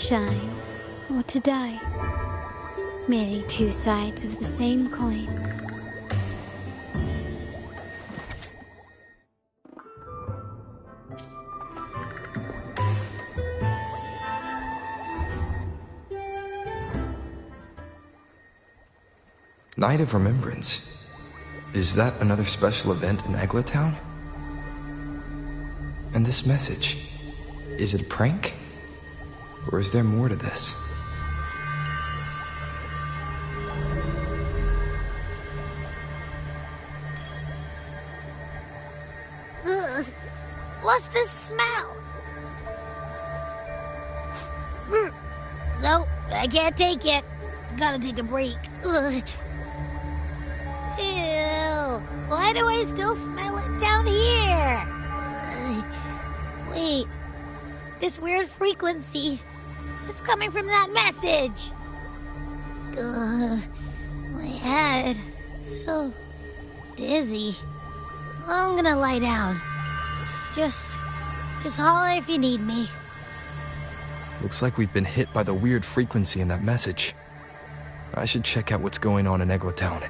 shine or to die. Merely two sides of the same coin. Night of Remembrance. Is that another special event in Eglatown? And this message, is it a prank? Or is there more to this? Ugh. What's this smell? Nope, I can't take it. Gotta take a break. Ugh. Ew. Why do I still smell it down here? Wait. This weird frequency. It's coming from that message. My head. So dizzy. I'm gonna lie down. Just holler if you need me. Looks like we've been hit by the weird frequency in that message. I should check out what's going on in Eglatown.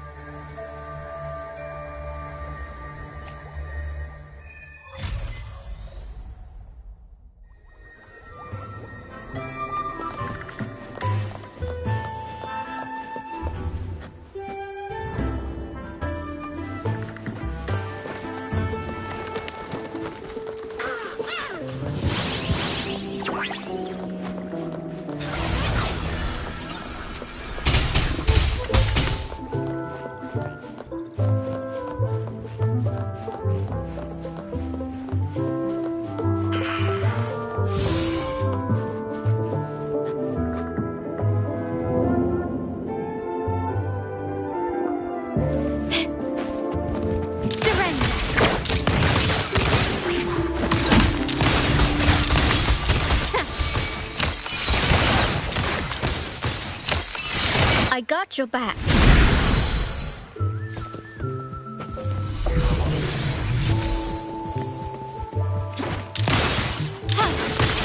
I got your back.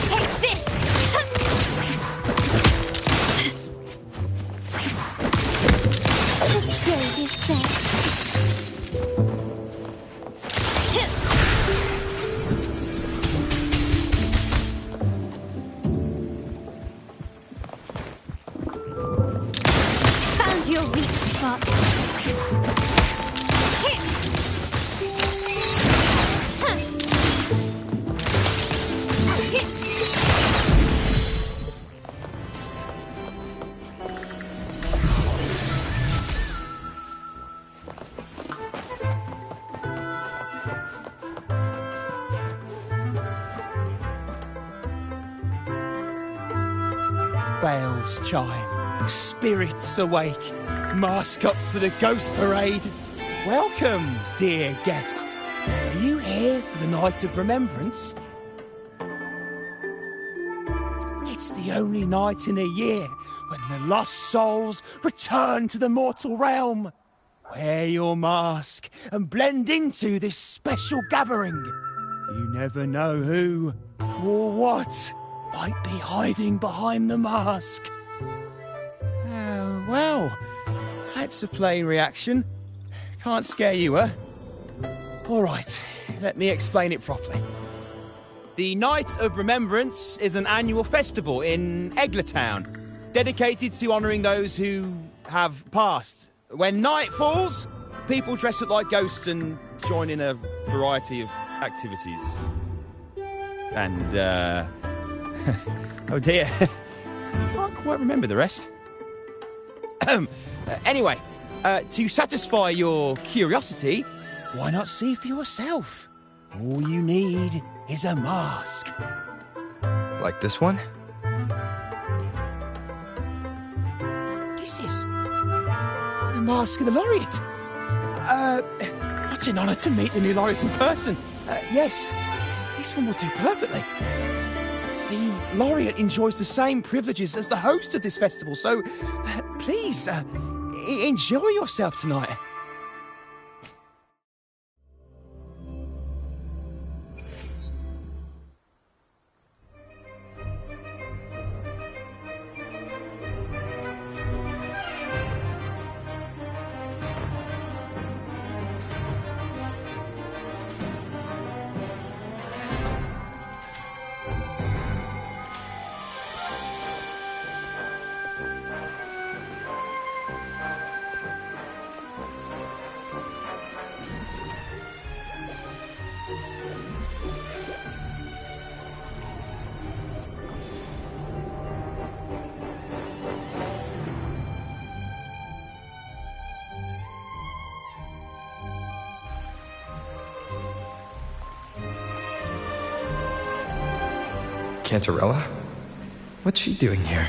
Take this! The stage is set. Found your weak spot. Bells chime, spirits awake, mask up for the ghost parade. Welcome, dear guest. Are you here for the Night of Remembrance? It's the only night in a year when the lost souls return to the mortal realm. Wear your mask and blend into this special gathering. You never know who or what might be hiding behind the mask. Well, that's a plain reaction. Can't scare you, huh? All right, let me explain it properly. The Night of Remembrance is an annual festival in Eglatown, dedicated to honouring those who have passed. When night falls, people dress up like ghosts and join in a variety of activities. And, oh dear, I can't quite remember the rest. Anyway, to satisfy your curiosity, why not see for yourself? All you need is a mask. Like this one? This is the mask of the laureate. What an honour to meet the new laureate in person. Yes, this one will do perfectly. The laureate enjoys the same privileges as the host of this festival, so please, enjoy yourself tonight. Cantarella? What's she doing here?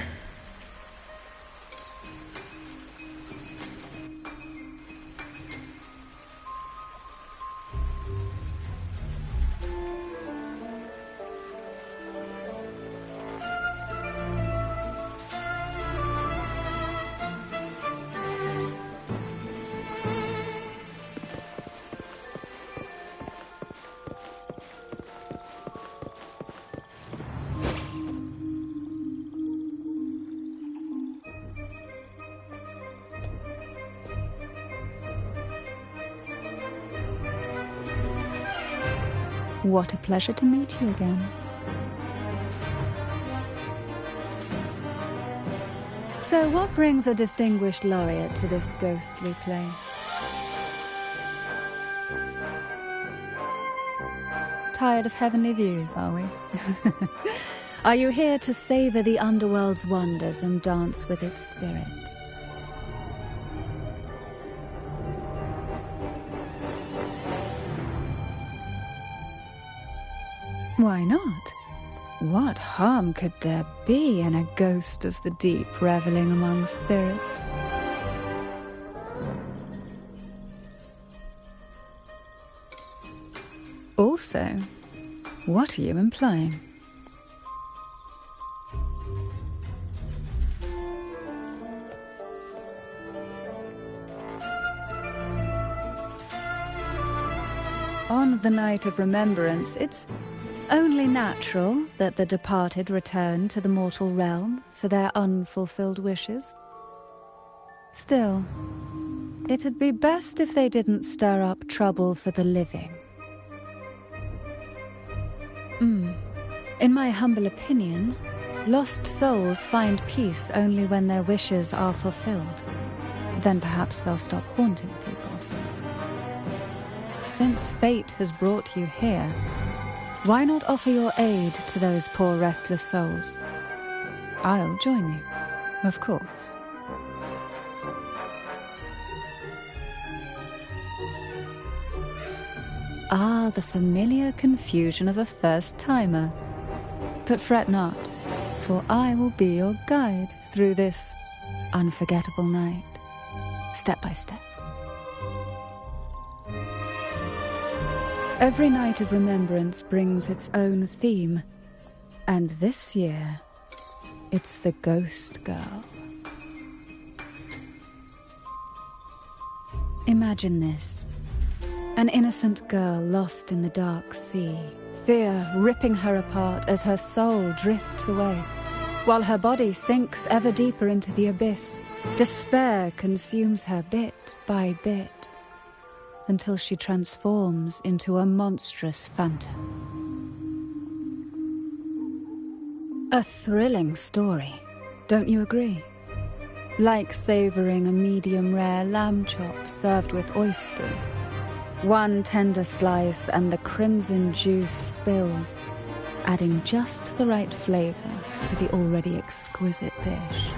What a pleasure to meet you again. So what brings a distinguished laureate to this ghostly place? Tired of heavenly views, are we? Are you here to savor the underworld's wonders and dance with its spirits? Why not? What harm could there be in a ghost of the deep reveling among spirits? Also, what are you implying? On the night of remembrance, it's only natural that the departed return to the mortal realm for their unfulfilled wishes. Still, it'd be best if they didn't stir up trouble for the living. In my humble opinion, lost souls find peace only when their wishes are fulfilled. Then perhaps they'll stop haunting people. Since fate has brought you here, why not offer your aid to those poor restless souls? I'll join you, of course. Ah, the familiar confusion of a first-timer. But fret not, for I will be your guide through this unforgettable night, step by step. Every night of remembrance brings its own theme, and this year, it's the Ghost Girl. Imagine this. An innocent girl lost in the dark sea, fear ripping her apart as her soul drifts away, while her body sinks ever deeper into the abyss. Despair consumes her bit by bit, until she transforms into a monstrous phantom. A thrilling story, don't you agree? Like savoring a medium-rare lamb chop served with oysters. One tender slice and the crimson juice spills, adding just the right flavor to the already exquisite dish.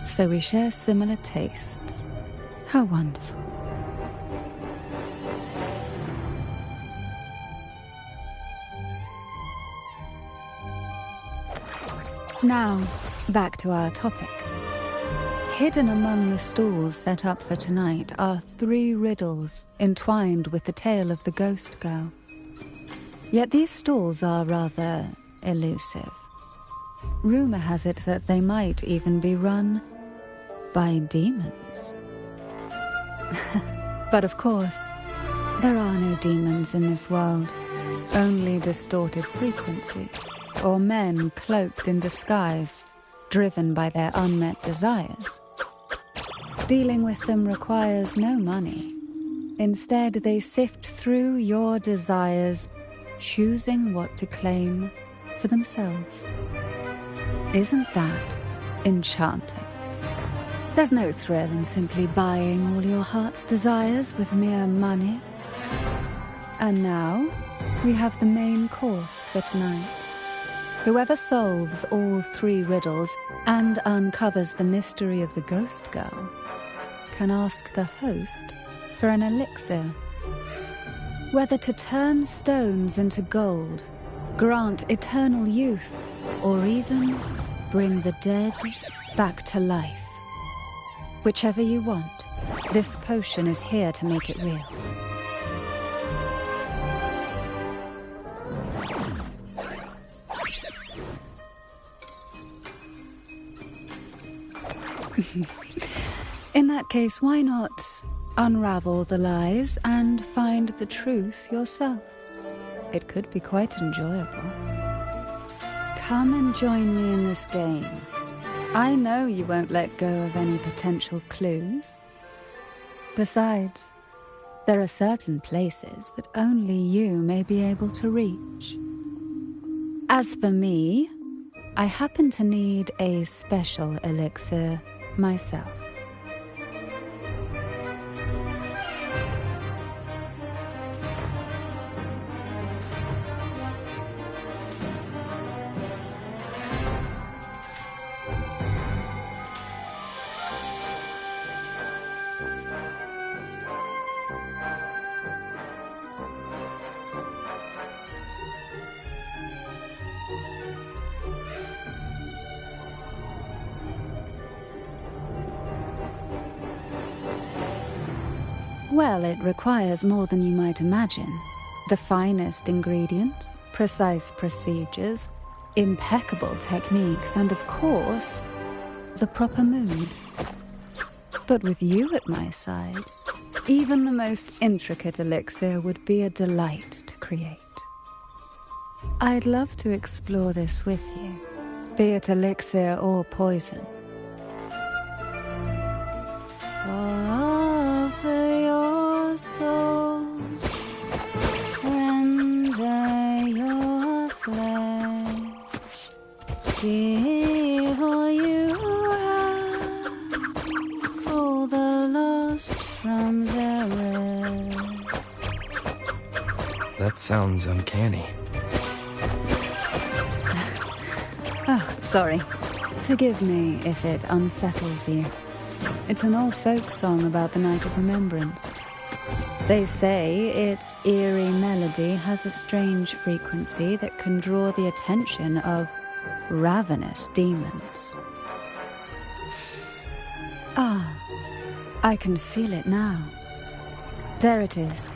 So we share similar tastes. How wonderful. Now, back to our topic. Hidden among the stalls set up for tonight are 3 riddles entwined with the tale of the Ghost Girl. Yet these stalls are rather elusive. Rumor has it that they might even be run by demons. But of course, there are no demons in this world, only distorted frequencies, or men cloaked in disguise, driven by their unmet desires. Dealing with them requires no money. Instead, they sift through your desires, choosing what to claim for themselves. Isn't that enchanting? There's no thrill in simply buying all your heart's desires with mere money. And now, we have the main course for tonight. Whoever solves all 3 riddles and uncovers the mystery of the ghost girl can ask the host for an elixir. Whether to turn stones into gold, grant eternal youth, or even bring the dead back to life. Whichever you want, this potion is here to make it real. In that case, why not unravel the lies and find the truth yourself? It could be quite enjoyable. Come and join me in this game. I know you won't let go of any potential clues. Besides, there are certain places that only you may be able to reach. As for me, I happen to need a special elixir myself. Well, it requires more than you might imagine. The finest ingredients, precise procedures, impeccable techniques, and of course, the proper mood. But with you at my side, even the most intricate elixir would be a delight to create. I'd love to explore this with you, be it elixir or poison. Offer your soul, surrender your flesh, give all you have, call the lost from their rest. That sounds uncanny. Oh, sorry. Forgive me if it unsettles you. It's an old folk song about the Night of Remembrance. They say its eerie melody has a strange frequency that can draw the attention of ravenous demons. Ah, I can feel it now. There it is,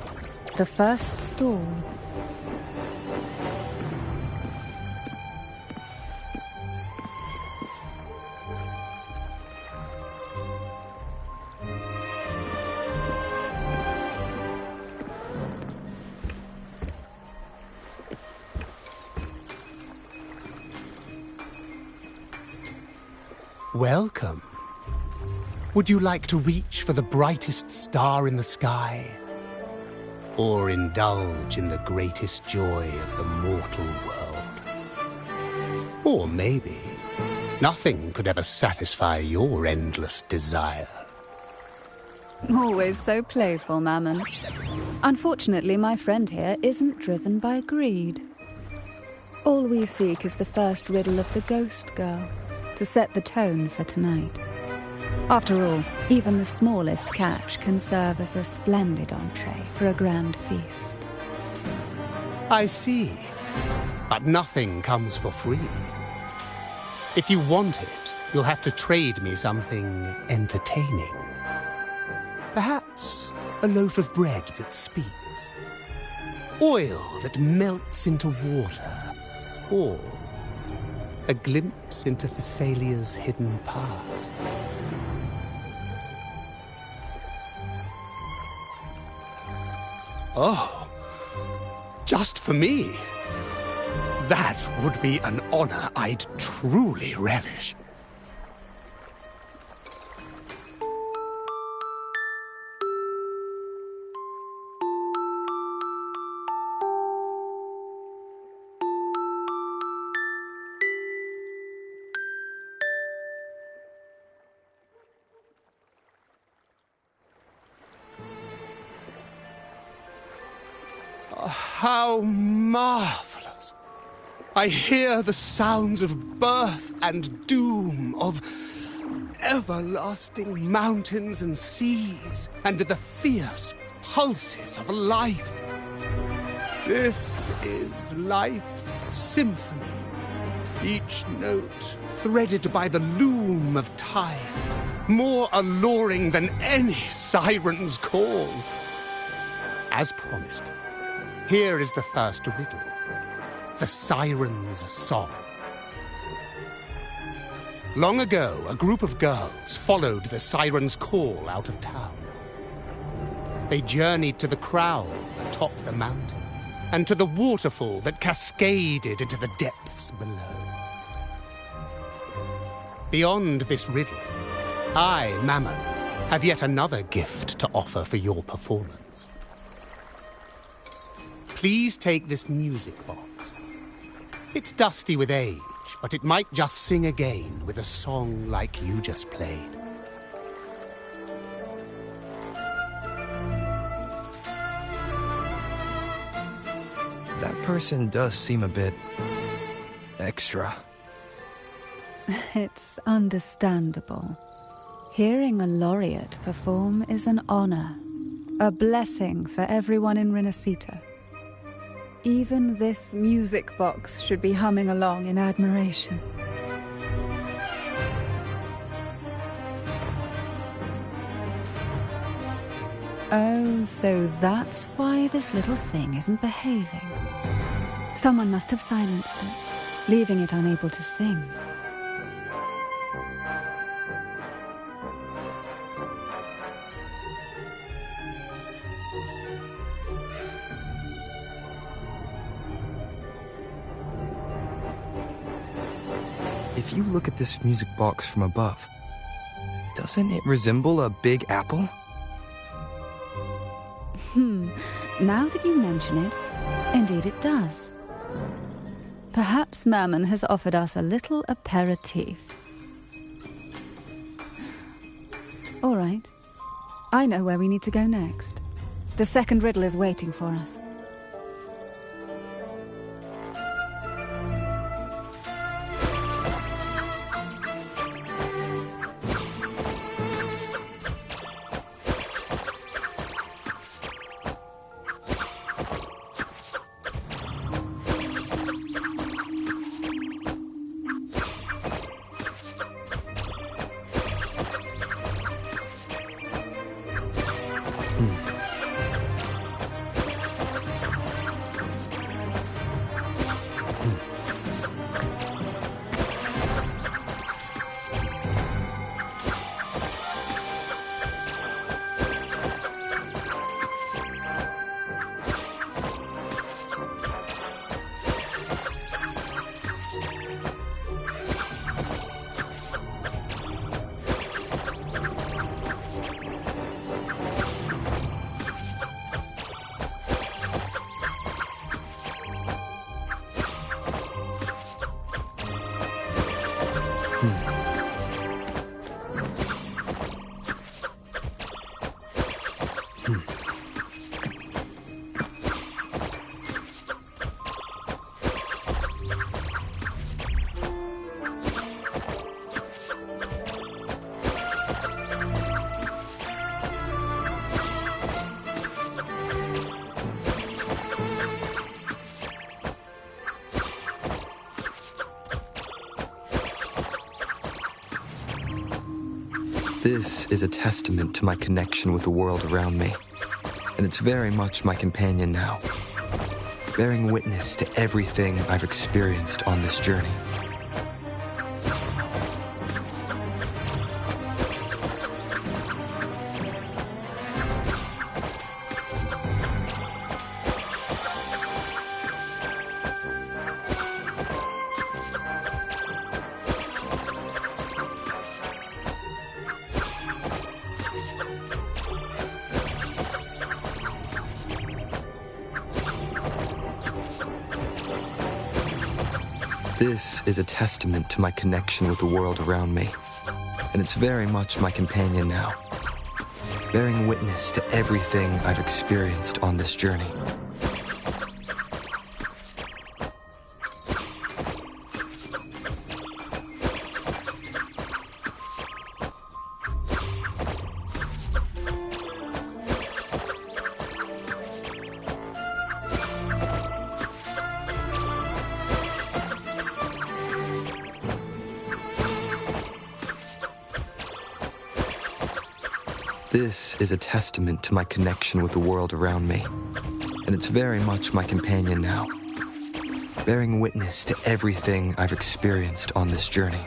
the first stall. Welcome. Would you like to reach for the brightest star in the sky? Or indulge in the greatest joy of the mortal world? Or maybe nothing could ever satisfy your endless desire. Always so playful, Mammon. Unfortunately, my friend here isn't driven by greed. All we seek is the first riddle of the ghost girl, to set the tone for tonight. After all, even the smallest catch can serve as a splendid entree for a grand feast. I see. But nothing comes for free. If you want it, you'll have to trade me something entertaining. Perhaps a loaf of bread that speaks, oil that melts into water, or a glimpse into Thessalia's hidden past. Oh, just for me? That would be an honor I'd truly relish. How marvelous! I hear the sounds of birth and doom, of everlasting mountains and seas, and the fierce pulses of life. This is life's symphony, each note threaded by the loom of time, more alluring than any siren's call. As promised, here is the first riddle, the siren's song. Long ago, a group of girls followed the siren's call out of town. They journeyed to the crown atop the mountain, and to the waterfall that cascaded into the depths below. Beyond this riddle, I, Mammon, have yet another gift to offer for your performance. Please take this music box. It's dusty with age, but it might just sing again with a song like you just played. That person does seem a bit extra. It's understandable. Hearing a laureate perform is an honor, a blessing for everyone in Renacita. Even this music box should be humming along in admiration. Oh, so that's why this little thing isn't behaving. Someone must have silenced it, leaving it unable to sing. If you look at this music box from above, doesn't it resemble a big apple? Now that you mention it, indeed it does. Perhaps Mammon has offered us a little aperitif. All right. I know where we need to go next. The second riddle is waiting for us. This is a testament to my connection with the world around me, and it's very much my companion now, bearing witness to everything I've experienced on this journey. This is a testament to my connection with the world around me, and it's very much my companion now, bearing witness to everything I've experienced on this journey. This is a testament to my connection with the world around me, and it's very much my companion now, bearing witness to everything I've experienced on this journey.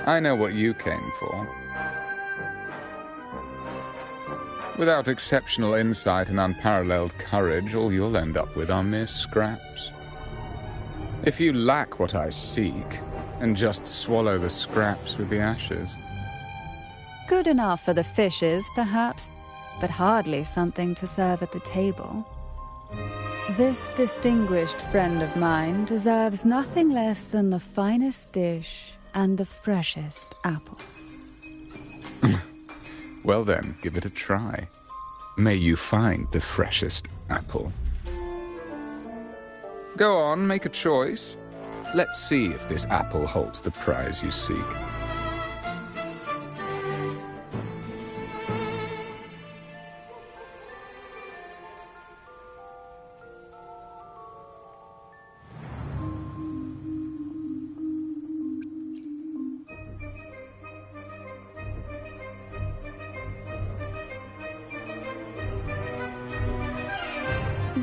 I know what you came for. Without exceptional insight and unparalleled courage, all you'll end up with are mere scraps. If you lack what I seek, then just swallow the scraps with the ashes. Good enough for the fishes, perhaps, but hardly something to serve at the table. This distinguished friend of mine deserves nothing less than the finest dish and the freshest apple. Well then, give it a try. May you find the freshest apple. Go on, make a choice. Let's see if this apple holds the prize you seek.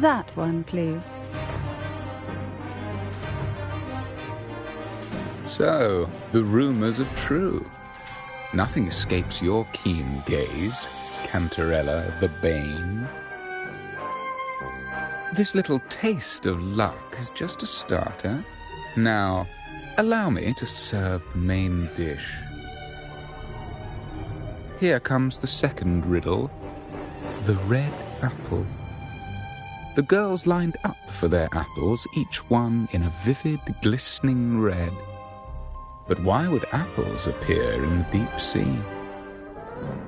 That one, please. So, the rumors are true. Nothing escapes your keen gaze, Cantarella the Bane. This little taste of luck is just a starter. Now, allow me to serve the main dish. Here comes the second riddle, the red apple. The girls lined up for their apples, each one in a vivid, glistening red. But why would apples appear in the deep sea?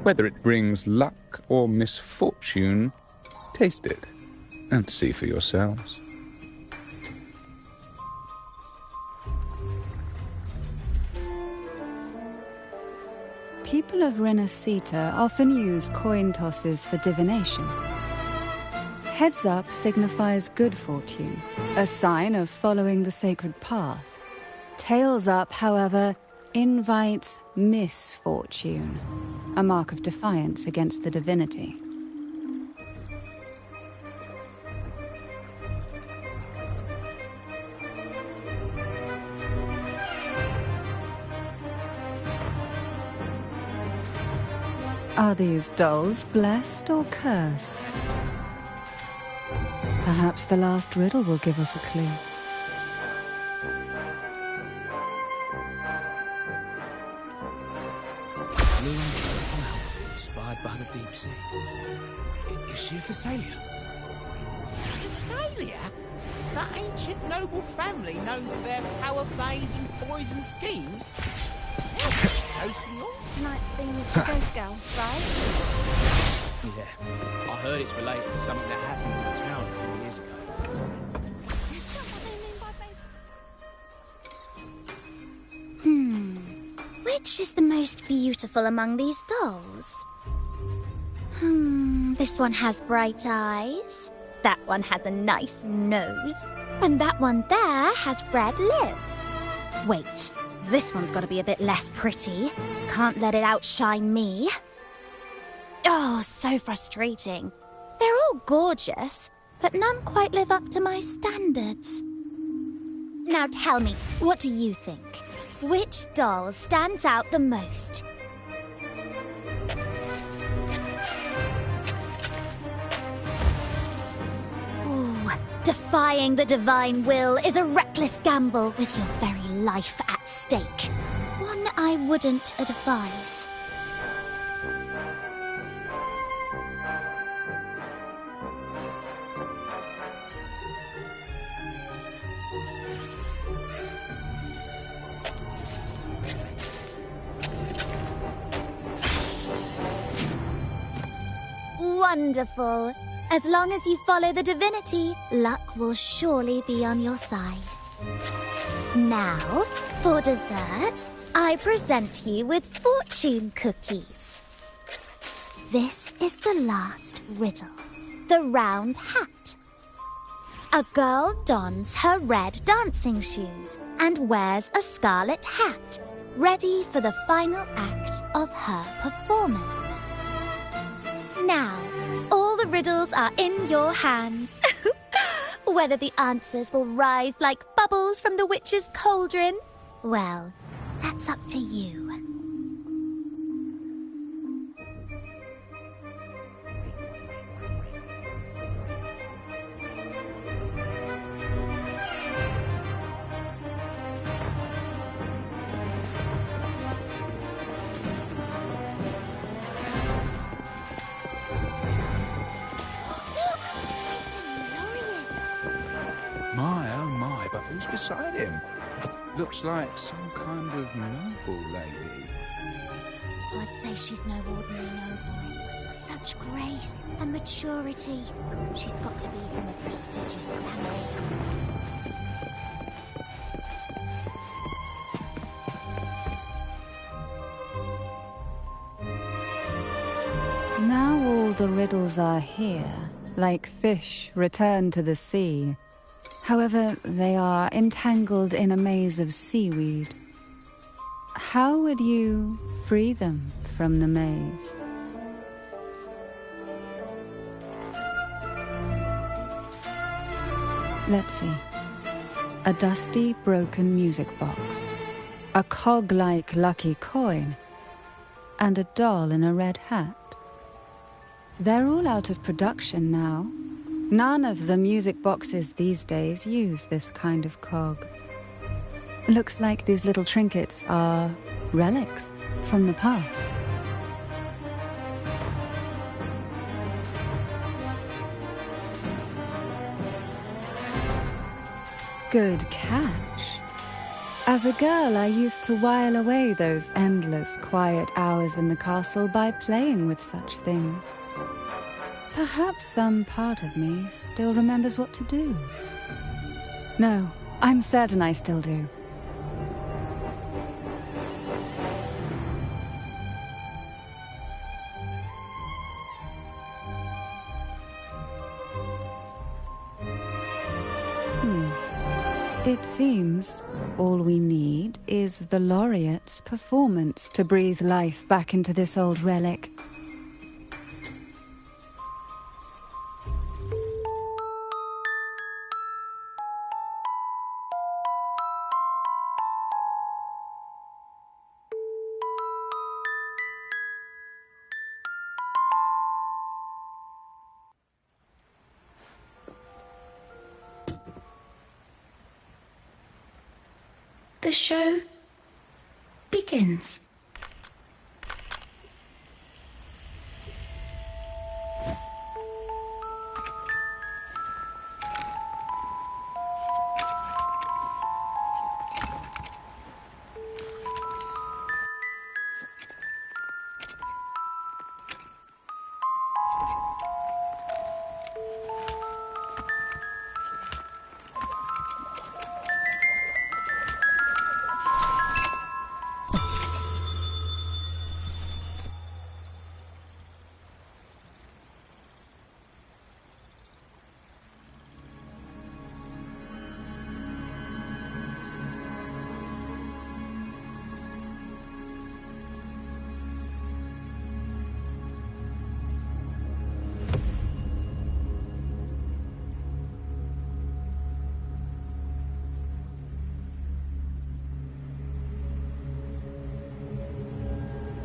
Whether it brings luck or misfortune, taste it and see for yourselves. People of Renacita often use coin tosses for divination. Heads up signifies good fortune, a sign of following the sacred path. Tails up, however, invites misfortune, a mark of defiance against the divinity. Are these dolls blessed or cursed? Perhaps the last riddle will give us a clue. Blue and purple outfit inspired by the deep sea. Is she a Phasalia? Phasalia? That ancient noble family known for their power plays and poison schemes? Tonight's theme is Ghost Girl, right? Yeah. I heard it's related to something that happened in the town a few years ago. Which is the most beautiful among these dolls? This one has bright eyes. That one has a nice nose. And that one there has red lips. Wait, this one's got to be a bit less pretty. Can't let it outshine me. Oh, so frustrating. They're all gorgeous, but none quite live up to my standards. Now tell me, what do you think? Which doll stands out the most? Ooh, defying the divine will is a reckless gamble with your very life at stake. One I wouldn't advise. Wonderful. As long as you follow the divinity, luck will surely be on your side. Now, for dessert, I present you with fortune cookies. This is the last riddle. The round hat. A girl dons her red dancing shoes and wears a scarlet hat, ready for the final act of her performance. Now, all the riddles are in your hands. Whether the answers will rise like bubbles from the witch's cauldron, well, that's up to you. My, but who's beside him? Looks like some kind of noble lady. I'd say she's no ordinary noble. Such grace and maturity. She's got to be from a prestigious family. Now all the riddles are here, like fish returned to the sea. However, they are entangled in a maze of seaweed. How would you free them from the maze? Let's see. A dusty, broken music box. A cog-like lucky coin. And a doll in a red hat. They're all out of production now. None of the music boxes these days use this kind of cog. Looks like these little trinkets are relics from the past. Good catch. As a girl, I used to while away those endless, quiet hours in the castle by playing with such things. Perhaps some part of me still remembers what to do. No, I'm certain I still do. It seems all we need is the laureate's performance to breathe life back into this old relic. The show begins.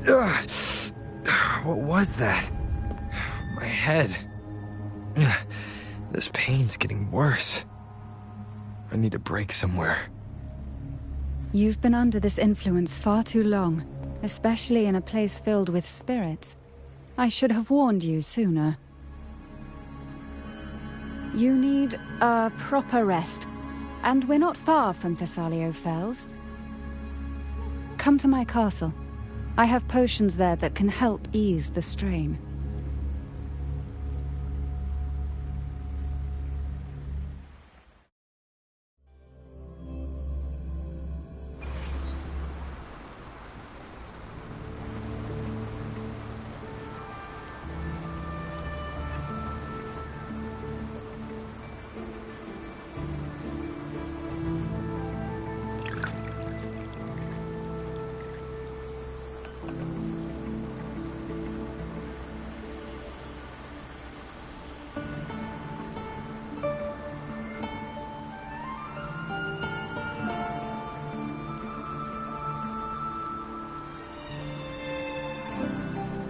Ugh. What was that? My head. This pain's getting worse. I need a break somewhere. You've been under this influence far too long, especially in a place filled with spirits. I should have warned you sooner. You need a proper rest, and we're not far from Thessalio Fells. Come to my castle. I have potions there that can help ease the strain.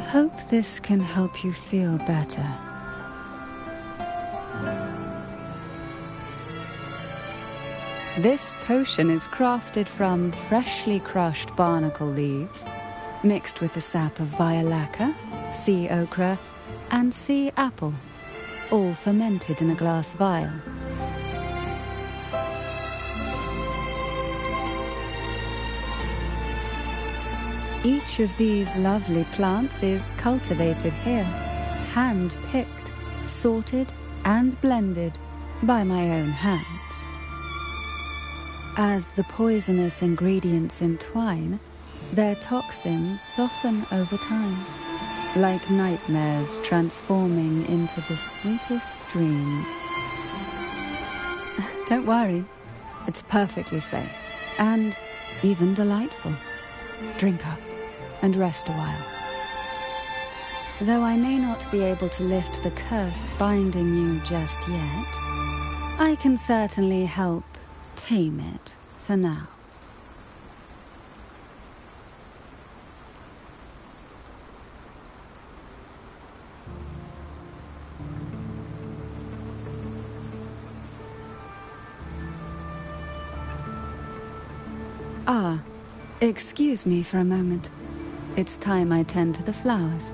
Hope this can help you feel better. This potion is crafted from freshly crushed barnacle leaves, mixed with the sap of violaca, sea ochre, and sea apple, all fermented in a glass vial. Each of these lovely plants is cultivated here, hand-picked, sorted, and blended by my own hands. As the poisonous ingredients entwine, their toxins soften over time, like nightmares transforming into the sweetest dreams. Don't worry, it's perfectly safe, and even delightful. Drink up and rest a while. Though I may not be able to lift the curse binding you just yet, I can certainly help tame it for now. Ah, excuse me for a moment. It's time I tend to the flowers.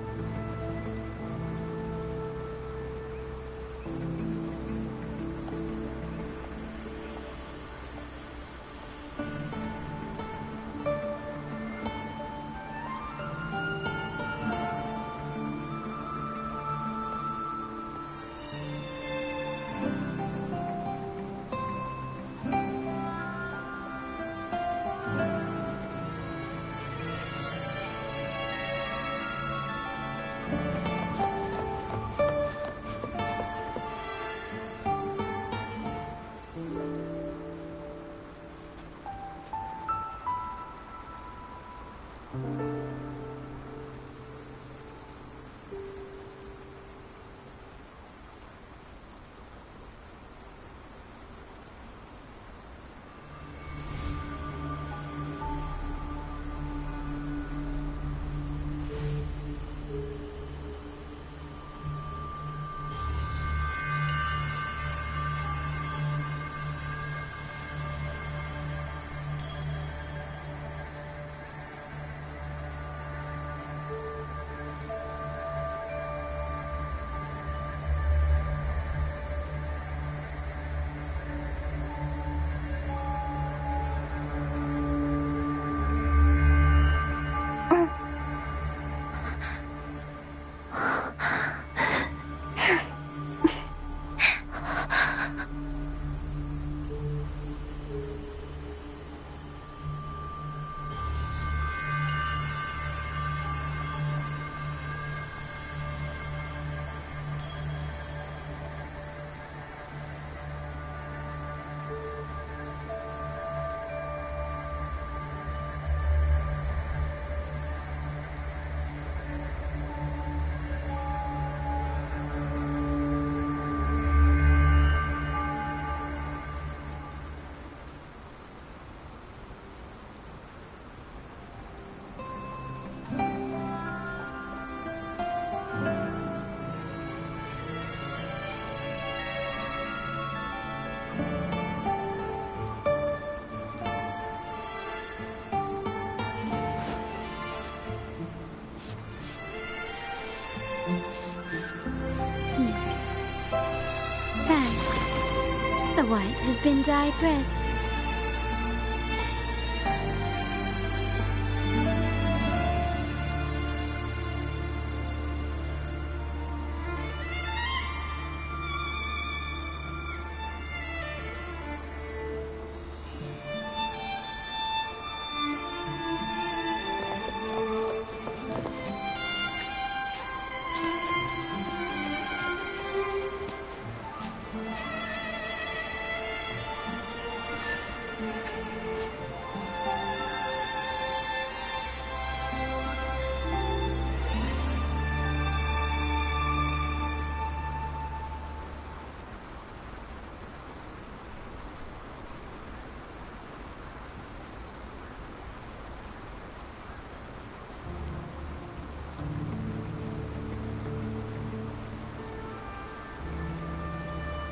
Thanks. The white has been dyed red.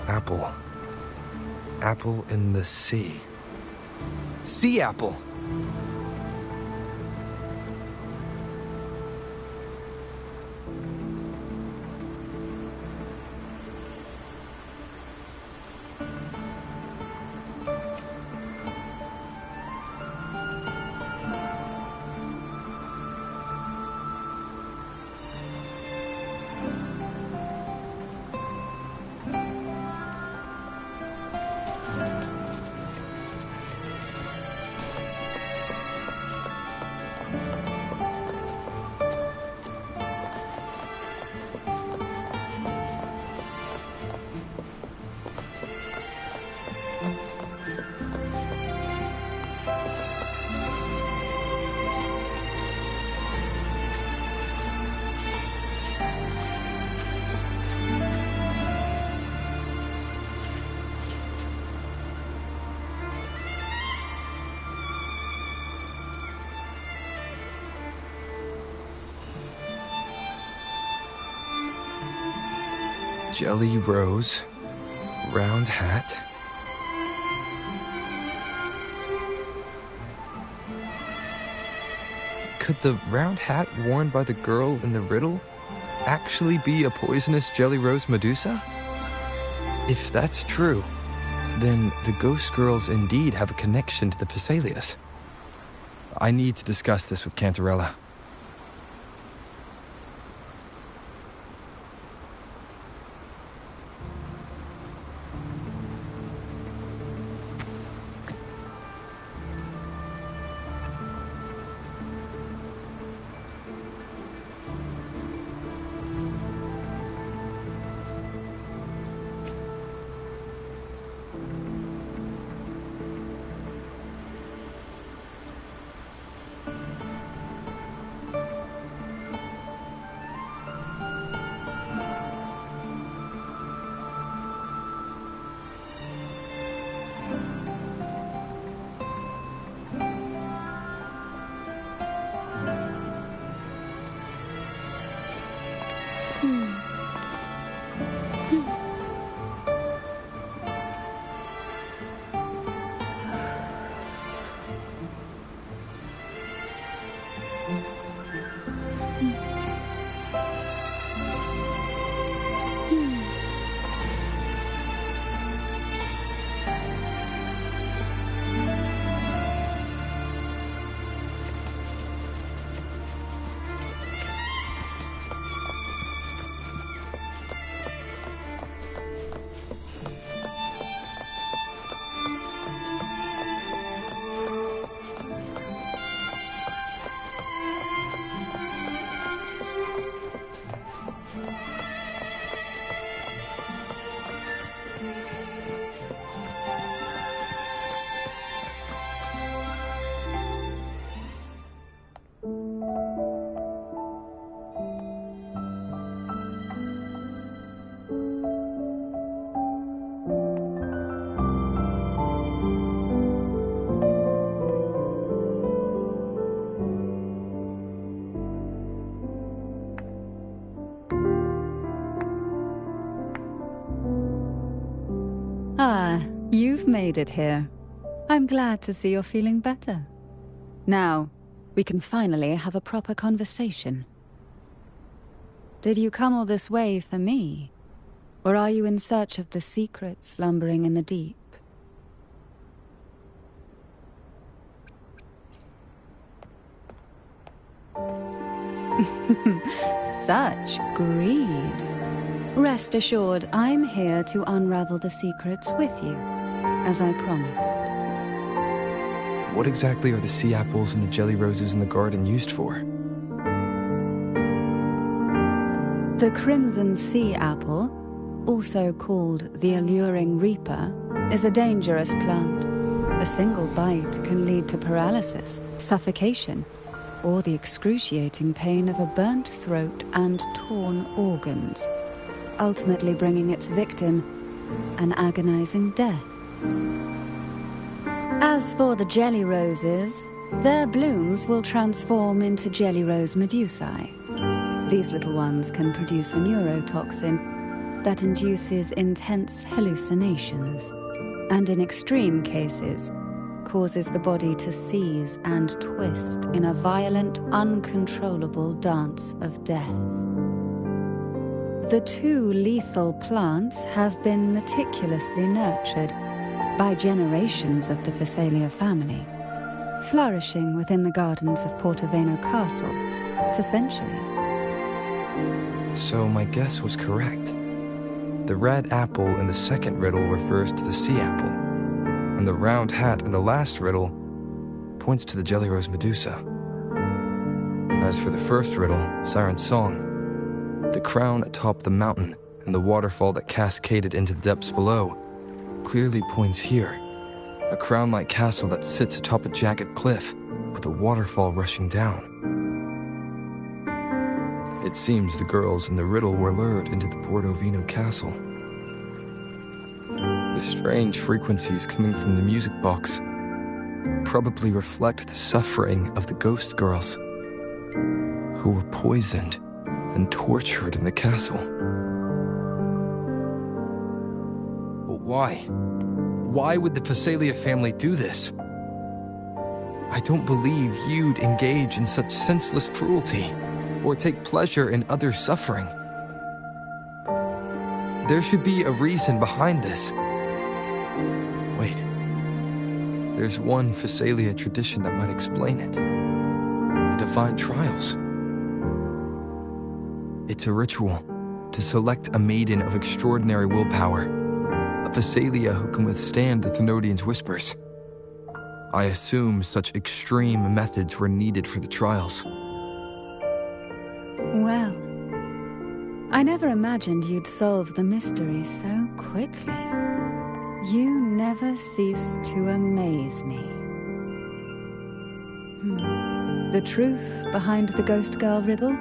Apple. Apple in the sea. Sea apple! Jelly rose, round hat. Could the round hat worn by the girl in the riddle actually be a poisonous Jelly Rose Medusa? If that's true, then the ghost girls indeed have a connection to the Phasaelius. I need to discuss this with Cantarella. you've made it here. I'm glad to see you're feeling better. Now, we can finally have a proper conversation. Did you come all this way for me? Or are you in search of the secret slumbering in the deep? Such greed. Rest assured, I'm here to unravel the secrets with you, as I promised. What exactly are the sea apples and the jelly roses in the garden used for? The crimson sea apple, also called the alluring reaper, is a dangerous plant. A single bite can lead to paralysis, suffocation, or the excruciating pain of a burnt throat and torn organs, ultimately bringing its victim an agonizing death. As for the jelly roses, their blooms will transform into jelly rose medusae. These little ones can produce a neurotoxin that induces intense hallucinations, and in extreme cases, causes the body to seize and twist in a violent, uncontrollable dance of death. The two lethal plants have been meticulously nurtured by generations of the Phasalia family, flourishing within the gardens of Portoveno Castle for centuries. So my guess was correct. The red apple in the second riddle refers to the sea apple, and the round hat in the last riddle points to the jelly rose medusa. As for the first riddle, Siren's Song, the crown atop the mountain and the waterfall that cascaded into the depths below clearly points here, a crown-like castle that sits atop a jagged cliff with a waterfall rushing down. It seems the girls in the riddle were lured into the Portovino castle. The strange frequencies coming from the music box probably reflect the suffering of the ghost girls who were poisoned and tortured in the castle. But why? Why would the Phasalia family do this? I don't believe you'd engage in such senseless cruelty or take pleasure in others' suffering. There should be a reason behind this. Wait. There's one Phasalia tradition that might explain it. The Divine Trials. It's a ritual to select a maiden of extraordinary willpower, a Phasalia who can withstand the Thenodian's whispers. I assume such extreme methods were needed for the trials. Well, I never imagined you'd solve the mystery so quickly. You never cease to amaze me. The truth behind the Ghost Girl riddle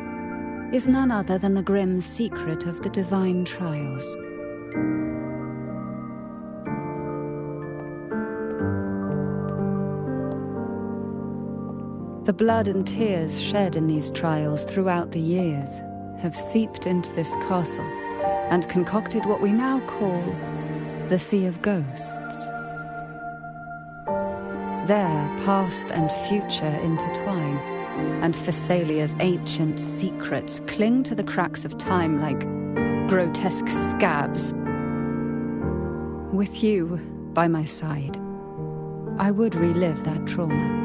is none other than the grim secret of the Divine Trials. The blood and tears shed in these trials throughout the years have seeped into this castle and concocted what we now call the Sea of Ghosts. There, past and future intertwine, and Phasalia's ancient secrets cling to the cracks of time like grotesque scabs. With you by my side, I would relive that trauma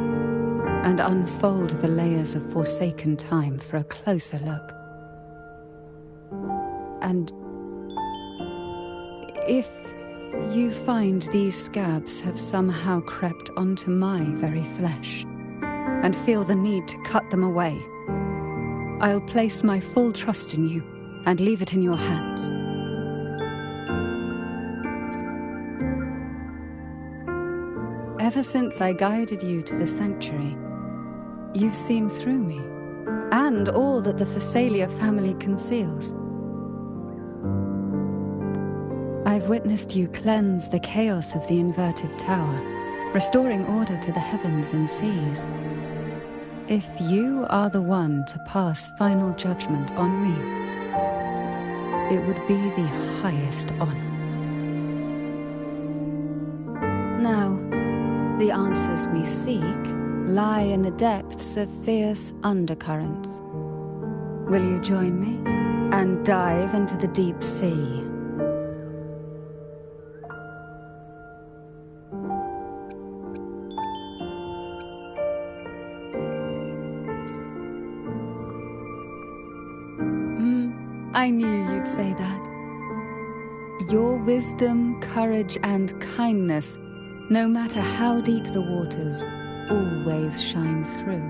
and unfold the layers of forsaken time for a closer look. And if you find these scabs have somehow crept onto my very flesh and feel the need to cut them away, I'll place my full trust in you and leave it in your hands. Ever since I guided you to the sanctuary, you've seen through me, and all that the Phasalia family conceals. I've witnessed you cleanse the chaos of the inverted tower, restoring order to the heavens and seas. If you are the one to pass final judgment on me, it would be the highest honor. The answers we seek lie in the depths of fierce undercurrents. Will you join me and dive into the deep sea? I knew you'd say that. Your wisdom, courage, and kindness, no matter how deep the waters, always shine through.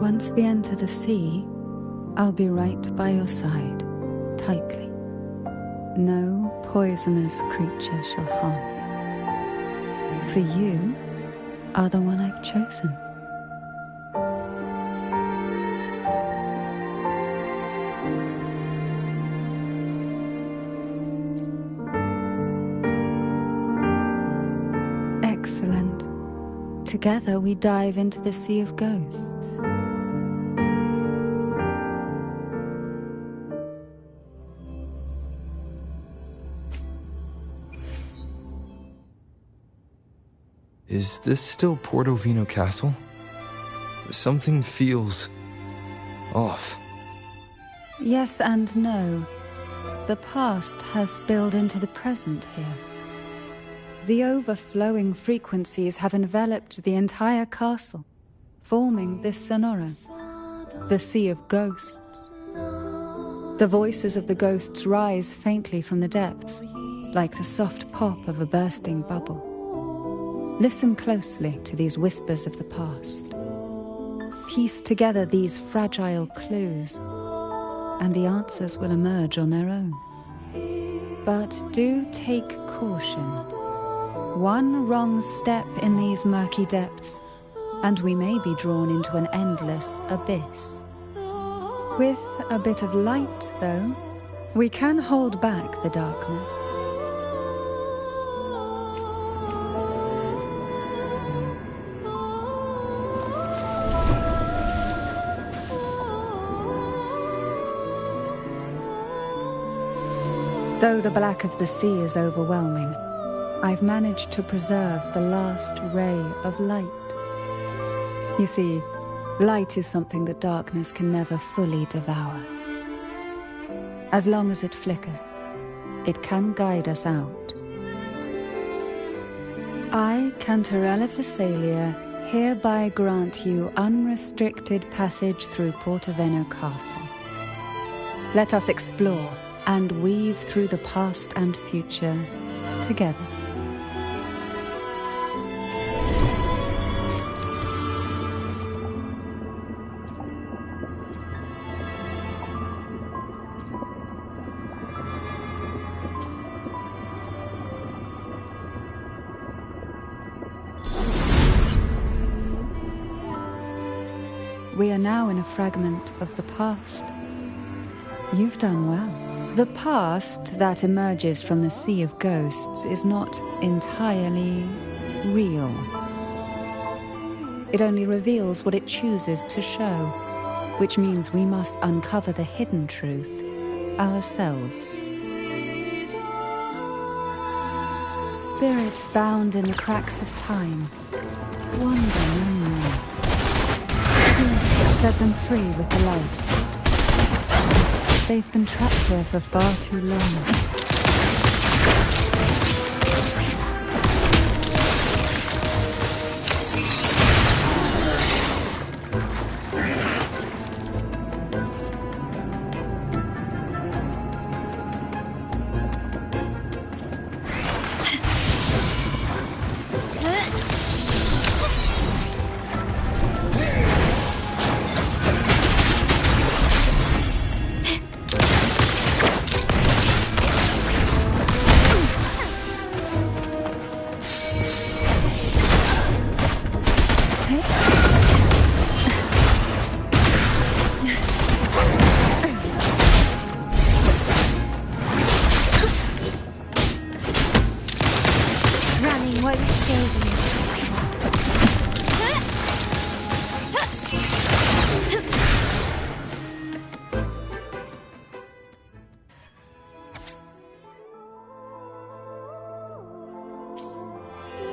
Once we enter the sea, I'll be right by your side, tightly. No poisonous creature shall harm you. For you are the one I've chosen. Excellent. Together we dive into the Sea of Ghosts. Is this still Portovino Castle? Something feels off. Yes and no. The past has spilled into the present here. The overflowing frequencies have enveloped the entire castle, forming this sonora, the Sea of Ghosts. The voices of the ghosts rise faintly from the depths, like the soft pop of a bursting bubble. Listen closely to these whispers of the past. Piece together these fragile clues, and the answers will emerge on their own. But do take caution. One wrong step in these murky depths, and we may be drawn into an endless abyss. With a bit of light, though, we can hold back the darkness. Though the black of the sea is overwhelming, I've managed to preserve the last ray of light. You see, light is something that darkness can never fully devour. As long as it flickers, it can guide us out. I, Cantarella Thessalia, hereby grant you unrestricted passage through Portovino Castle. Let us explore and weave through the past and future together. We are now in a fragment of the past. You've done well. The past that emerges from the Sea of Ghosts is not entirely real. It only reveals what it chooses to show, which means we must uncover the hidden truth ourselves. Spirits bound in the cracks of time wander no more. Please set them free with the light. They've been trapped here for far too long.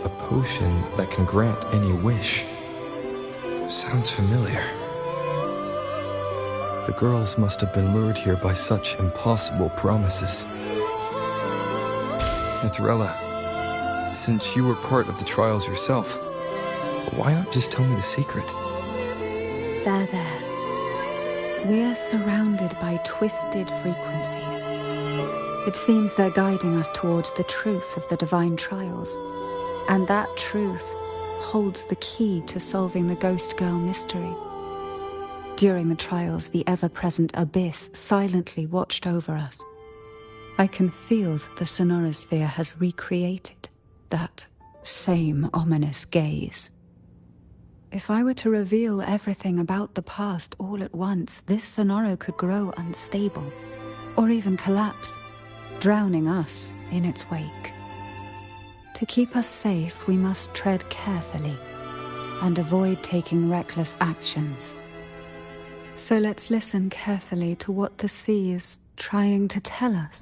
A potion that can grant any wish. Sounds familiar. The girls must have been lured here by such impossible promises. Cantarella, since you were part of the trials yourself, why not just tell me the secret? There. We are surrounded by twisted frequencies. It seems they're guiding us towards the truth of the divine trials. And that truth holds the key to solving the Ghost Girl mystery. During the trials, the ever-present abyss silently watched over us. I can feel that the Sonorosphere has recreated that same ominous gaze. If I were to reveal everything about the past all at once, this Sonoro could grow unstable, or even collapse, drowning us in its wake. To keep us safe, we must tread carefully and avoid taking reckless actions. So let's listen carefully to what the sea is trying to tell us.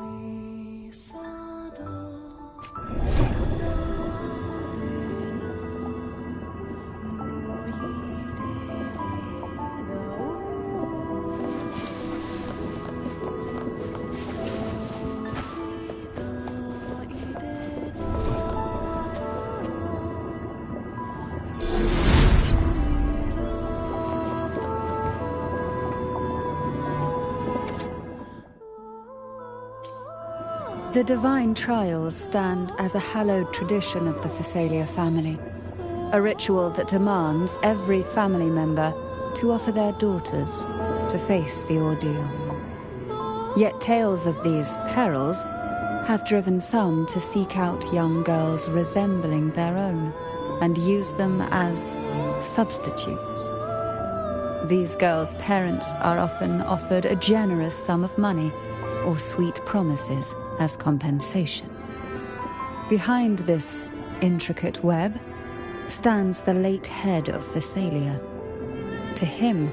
The divine trials stand as a hallowed tradition of the Phasalia family, a ritual that demands every family member to offer their daughters to face the ordeal. Yet tales of these perils have driven some to seek out young girls resembling their own and use them as substitutes. These girls' parents are often offered a generous sum of money or sweet promises as compensation. Behind this intricate web stands the late head of Phasalia. To him,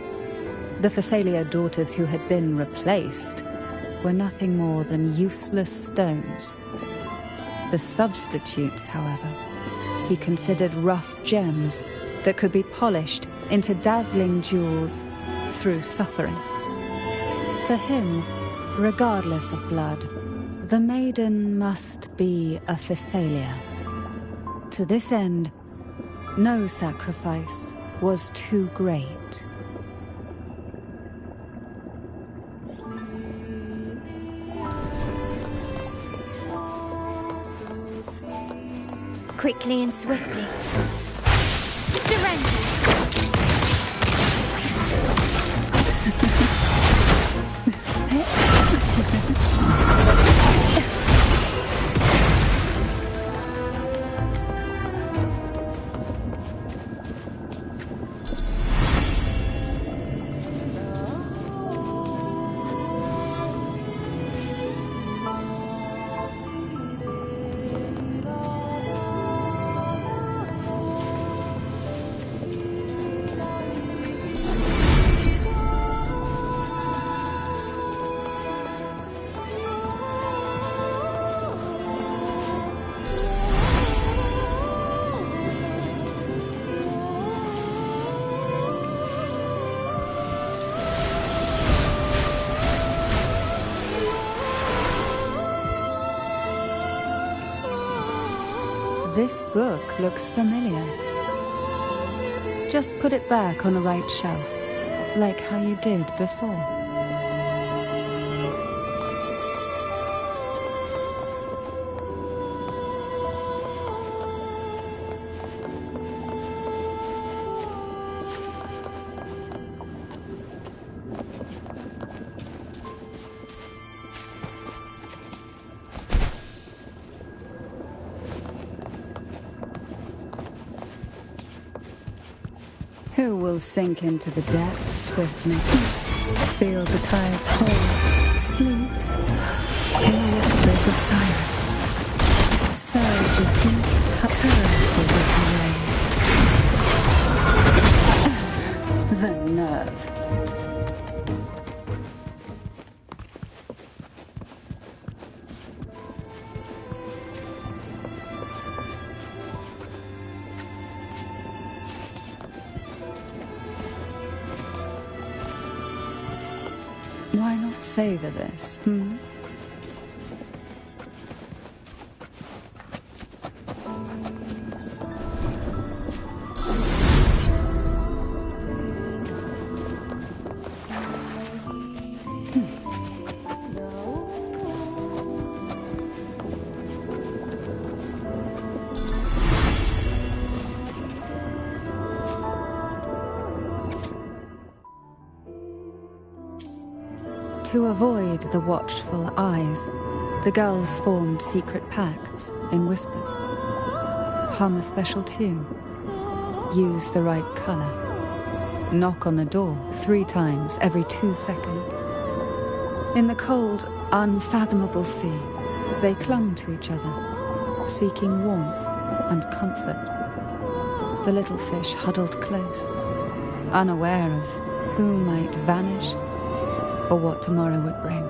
the Phasalia daughters who had been replaced were nothing more than useless stones. The substitutes, however, he considered rough gems that could be polished into dazzling jewels through suffering. For him, regardless of blood, the maiden must be a Phasalia. To this end, no sacrifice was too great. Quickly and swiftly. Surrender! This book looks familiar. Just put it back on the right shelf, like how you did before. Who will sink into the depths with me? Feel the tide pour, sleep in the whispers of silence. Surge of deep caresses of the waves. The nerve. Why not savor this, hmm? To avoid the watchful eyes, the girls formed secret pacts in whispers. Hum a special tune. Use the right color. Knock on the door 3 times every 2 seconds. In the cold, unfathomable sea, they clung to each other, seeking warmth and comfort. The little fish huddled close, unaware of who might vanish or what tomorrow would bring.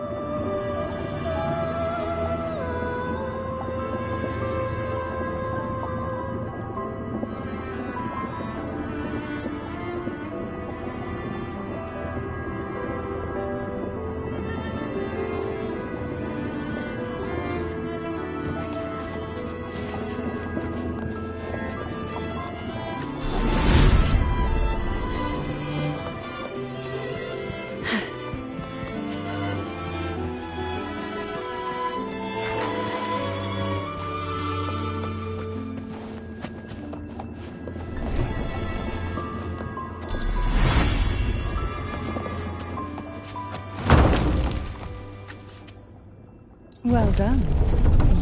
Well done.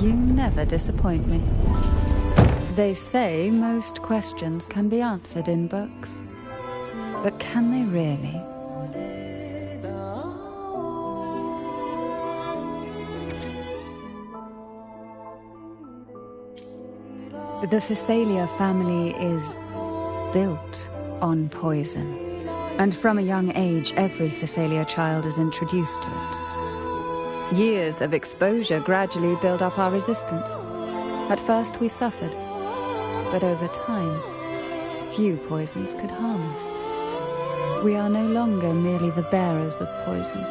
You never disappoint me. They say most questions can be answered in books. But can they really? The Phasalia family is built on poison. And from a young age, every Phasalia child is introduced to it. Years of exposure gradually build up our resistance. At first we suffered, but over time, few poisons could harm us. We are no longer merely the bearers of poison.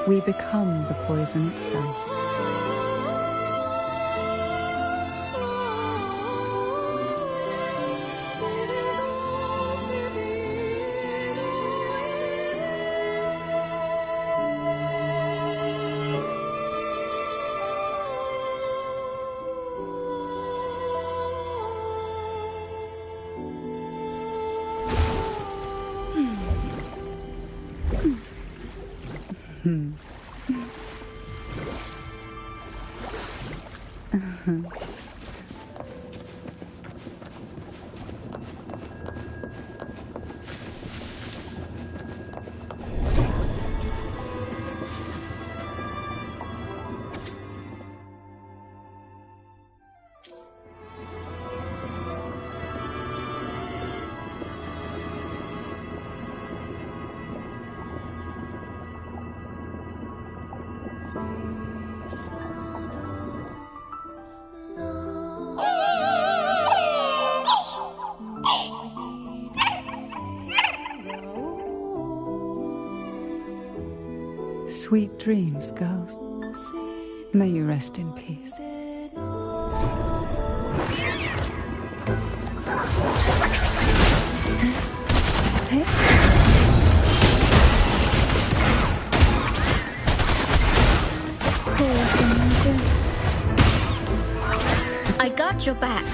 We become the poison itself. Sweet dreams, girls. May you rest in peace. I got your back.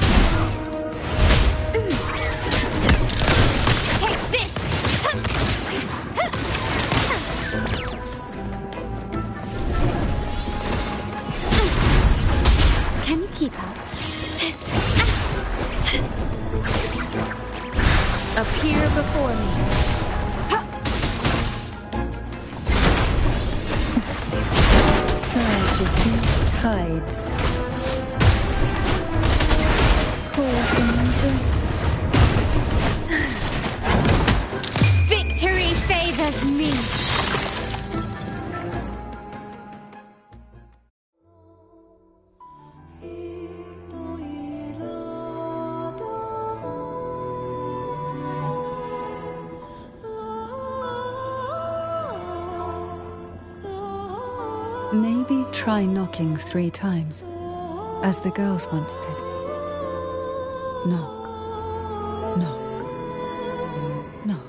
Take this! Can you keep up? Appear before me. Surge of deep tides. Victory favors me. Maybe try knocking 3 times, as the girls once did. Knock, knock, knock.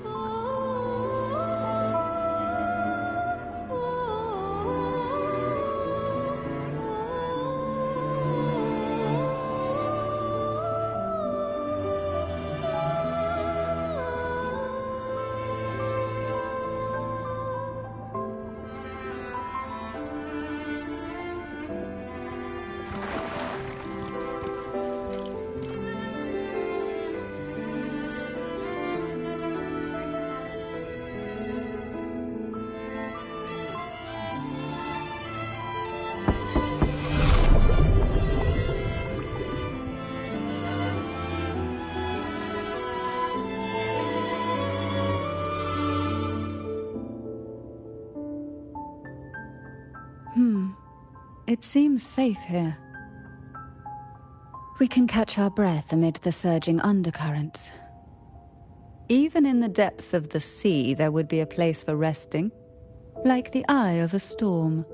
It seems safe here. We can catch our breath amid the surging undercurrents. Even in the depths of the sea, there would be a place for resting, like the eye of a storm.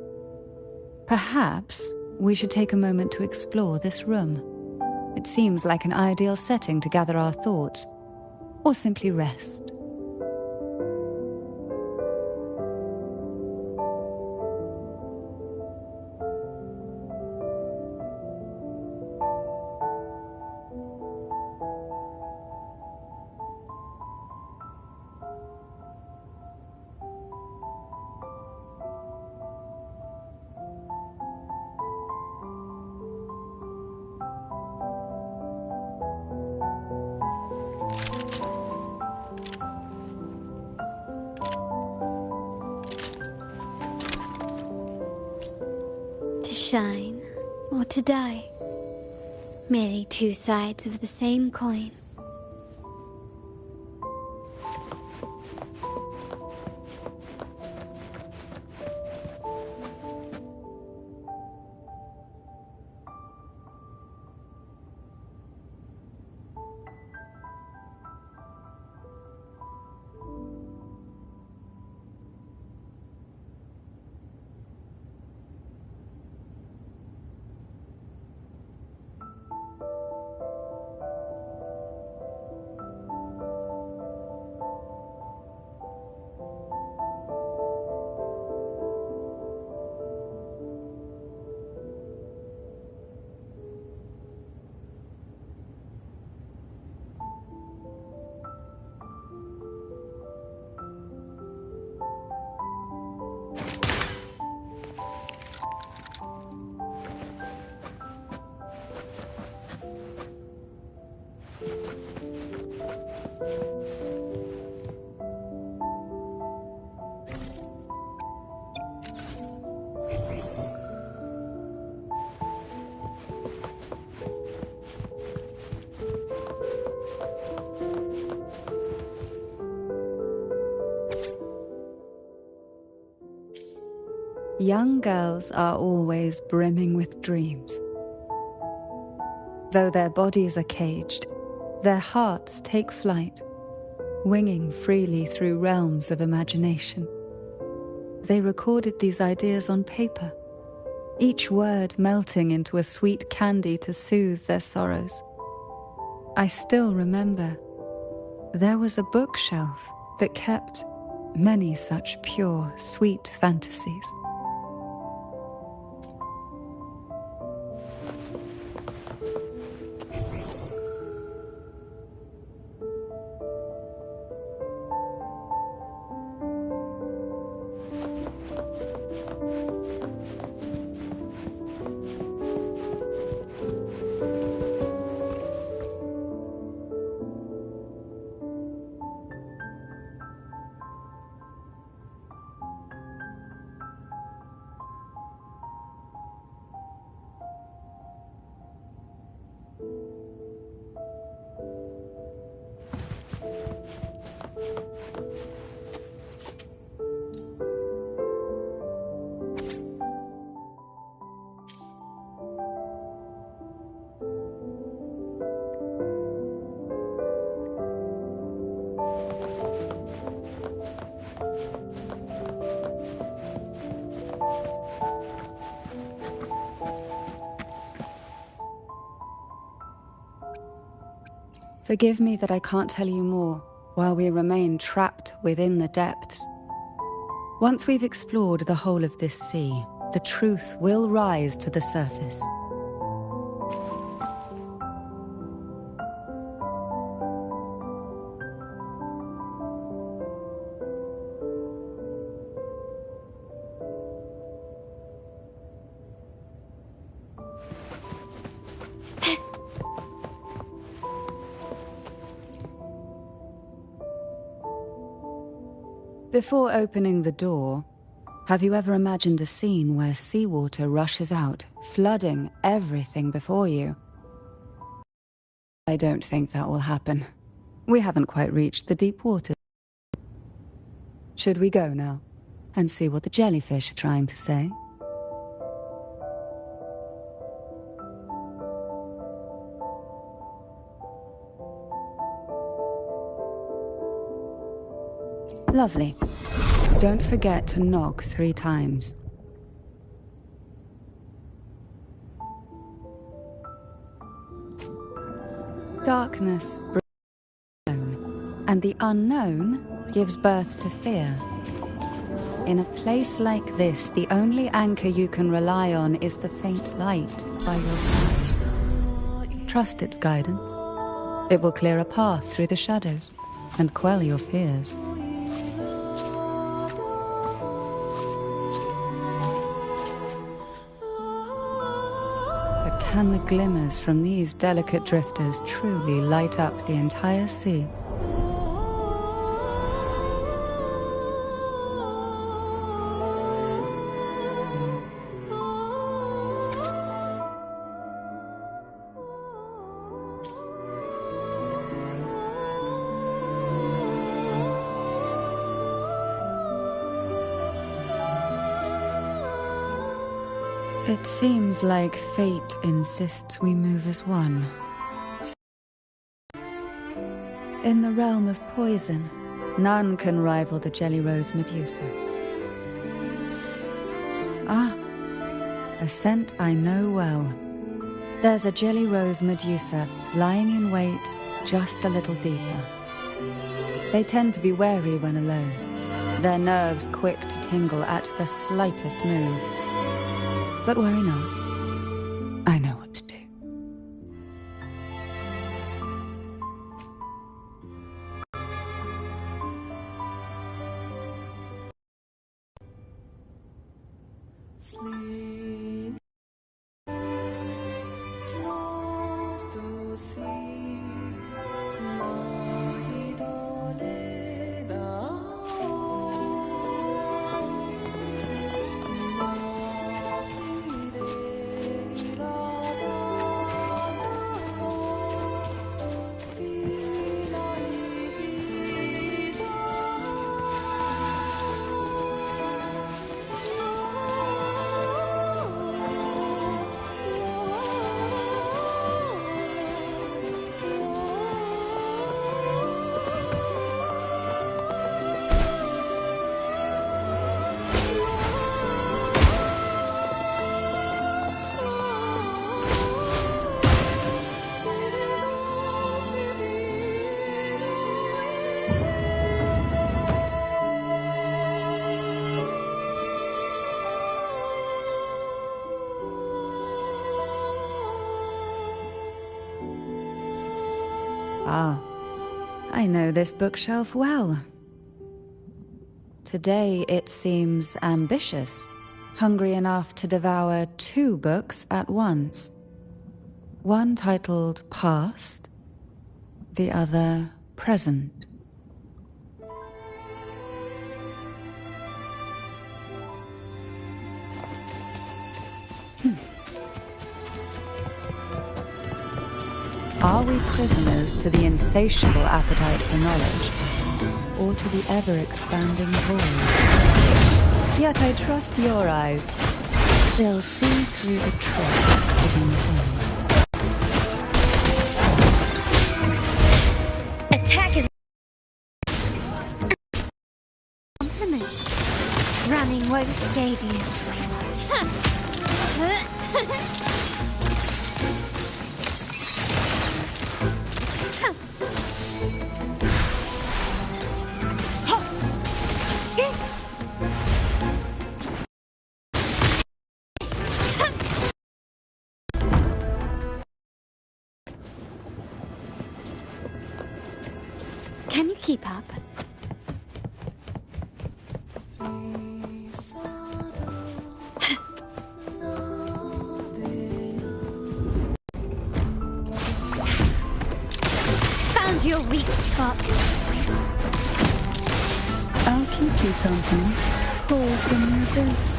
Perhaps we should take a moment to explore this room. It seems like an ideal setting to gather our thoughts, or simply rest. To shine or to die, merely 2 sides of the same coin. Young girls are always brimming with dreams. Though their bodies are caged, their hearts take flight, winging freely through realms of imagination. They recorded these ideas on paper, each word melting into a sweet candy to soothe their sorrows. I still remember there was a bookshelf that kept many such pure, sweet fantasies. Forgive me that I can't tell you more while we remain trapped within the depths. Once we've explored the whole of this sea, the truth will rise to the surface. Before opening the door, have you ever imagined a scene where seawater rushes out, flooding everything before you? I don't think that will happen. We haven't quite reached the deep waters. Should we go now and see what the jellyfish are trying to say? Lovely. Don't forget to knock 3 times. Darkness brings the unknown, and the unknown gives birth to fear. In a place like this, the only anchor you can rely on is the faint light by your side. Trust its guidance. It will clear a path through the shadows and quell your fears. Can the glimmers from these delicate drifters truly light up the entire sea? It seems like fate insists we move as one. In the realm of poison, none can rival the Jelly Rose Medusa. Ah, a scent I know well. There's a Jelly Rose Medusa lying in wait just a little deeper. They tend to be wary when alone, their nerves quick to tingle at the slightest move. But worry not. I know what to do. Sleep close to sea. Ah, I know this bookshelf well. Today it seems ambitious, hungry enough to devour 2 books at once. One titled Past, the other Present. Are we prisoners to the insatiable appetite for knowledge, or to the ever-expanding void? Yet I trust your eyes. They'll see through the tricks within things. Attack is compliment. Running won't save you. Keep up. Found your weak spot. I'll keep you company. Call from your boots.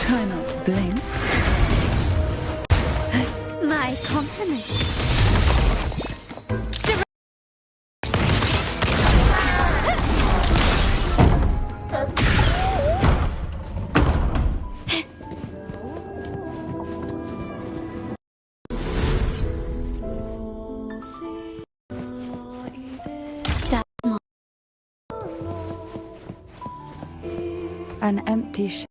Try not to blink. My compliments. An empty shell.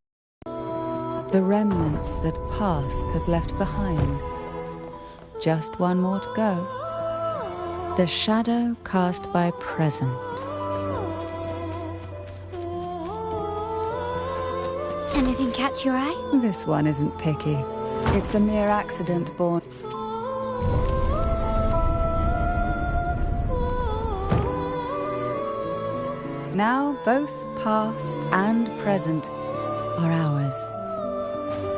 The remnants that past has left behind. Just one more to go. The shadow cast by present. Anything catch your eye? This one isn't picky. It's a mere accident born. Now both past and present are ours.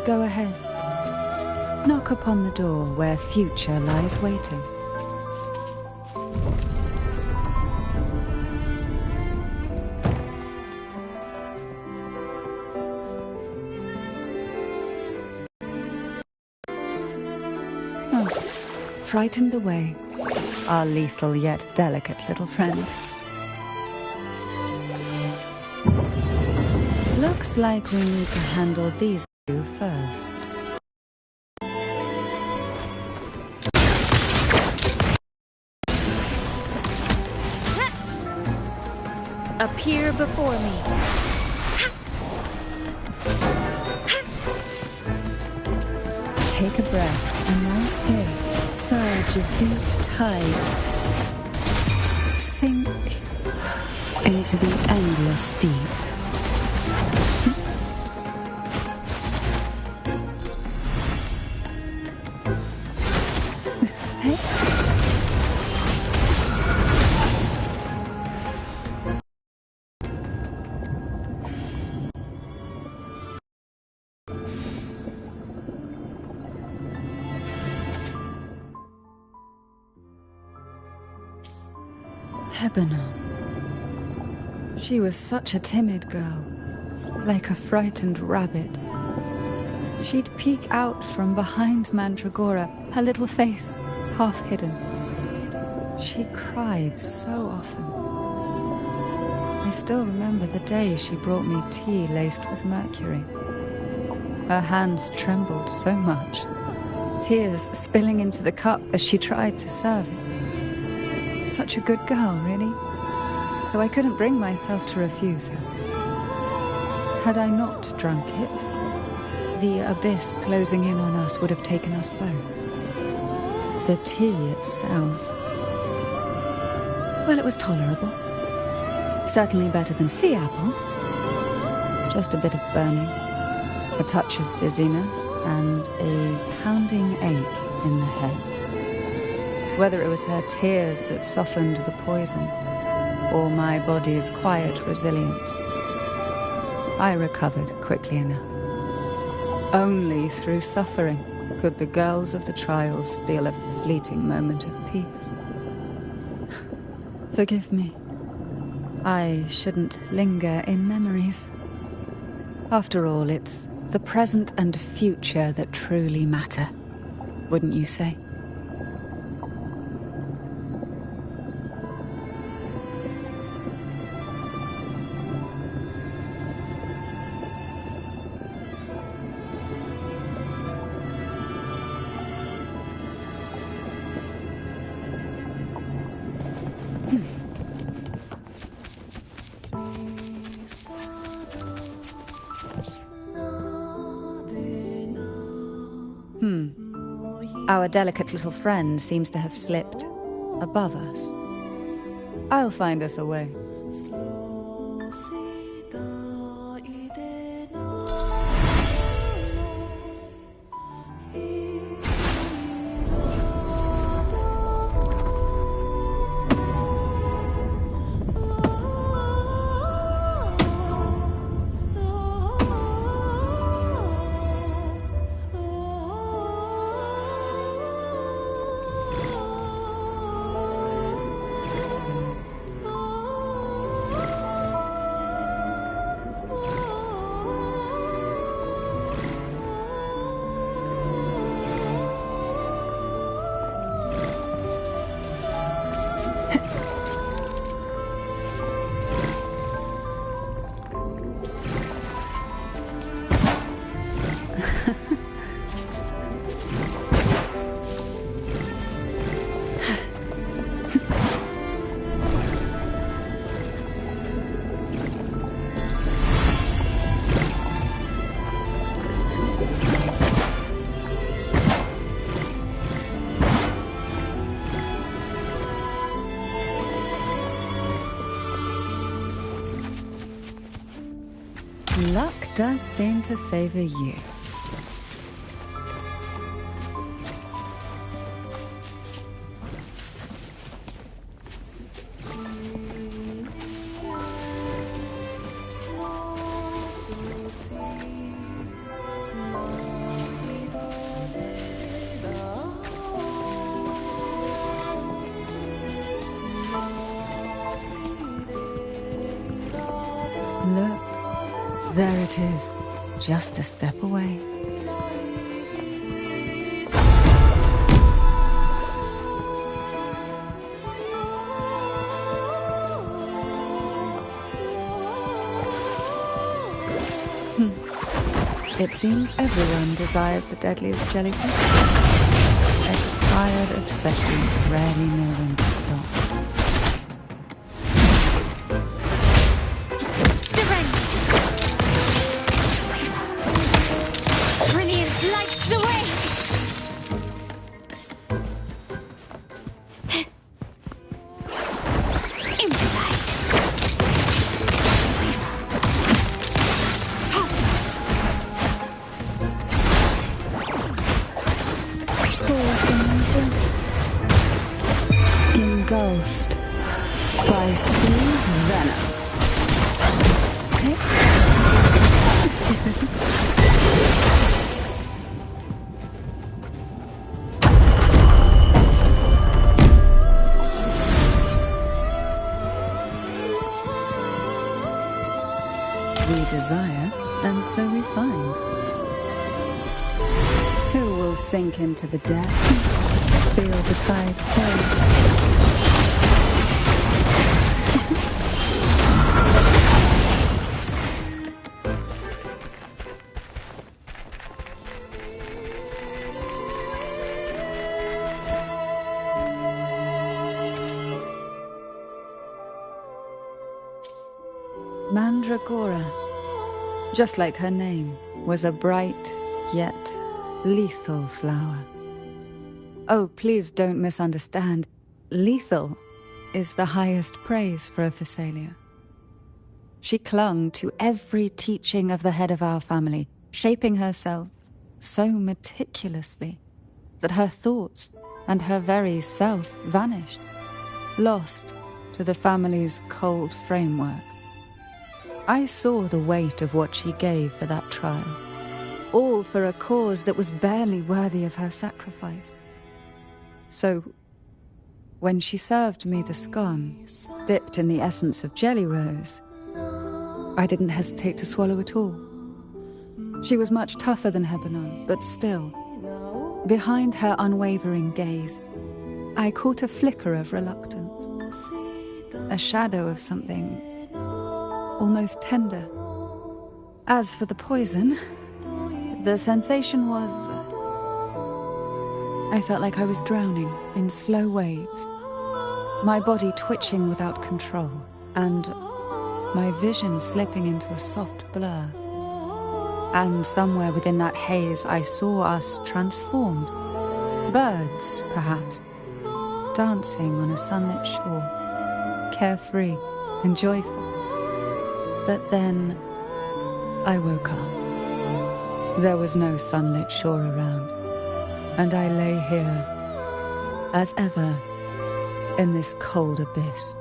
Go ahead. Knock upon the door where future lies waiting. Oh, frightened away, our lethal yet delicate little friend. Looks like we need to handle these two first. Appear before me. Take a breath, and right here, surge of deep tides. Sink into the endless deep. Lebanon. She was such a timid girl, like a frightened rabbit. She'd peek out from behind Mandragora, her little face half hidden. She cried so often. I still remember the day she brought me tea laced with mercury. Her hands trembled so much, tears spilling into the cup as she tried to serve it. Such a good girl, really. So I couldn't bring myself to refuse her. Had I not drunk it, the abyss closing in on us would have taken us both. The tea itself, well, it was tolerable. Certainly better than sea apple. Just a bit of burning, a touch of dizziness, and a pounding ache in the head. Whether it was her tears that softened the poison, or my body's quiet resilience, I recovered quickly enough. Only through suffering could the girls of the trials steal a fleeting moment of peace. Forgive me. I shouldn't linger in memories. After all, it's the present and future that truly matter, wouldn't you say? Our delicate little friend seems to have slipped above us. I'll find us a way. Luck does seem to favor you. Look. There it is, just a step away. It seems everyone desires the deadliest jellyfish. Expired obsessions rarely know when to stop. Engulfed by Sea's venom. We desire, and so we find. Who will sink into the depth, feel the tide flow? Mandragora, just like her name, was a bright yet lethal flower. Oh, please don't misunderstand. Lethal is the highest praise for a Phasalia. She clung to every teaching of the head of our family, shaping herself so meticulously that her thoughts and her very self vanished, lost to the family's cold framework. I saw the weight of what she gave for that trial, all for a cause that was barely worthy of her sacrifice. So, when she served me the scone, dipped in the essence of jelly rose, I didn't hesitate to swallow it all. She was much tougher than Hebanon, but still, behind her unwavering gaze, I caught a flicker of reluctance, a shadow of something almost tender. As for the poison, the sensation was... I felt like I was drowning in slow waves, my body twitching without control, and my vision slipping into a soft blur. And somewhere within that haze, I saw us transformed. Birds, perhaps, dancing on a sunlit shore, carefree and joyful. But then, I woke up. There was no sunlit shore around, and I lay here, as ever, in this cold abyss.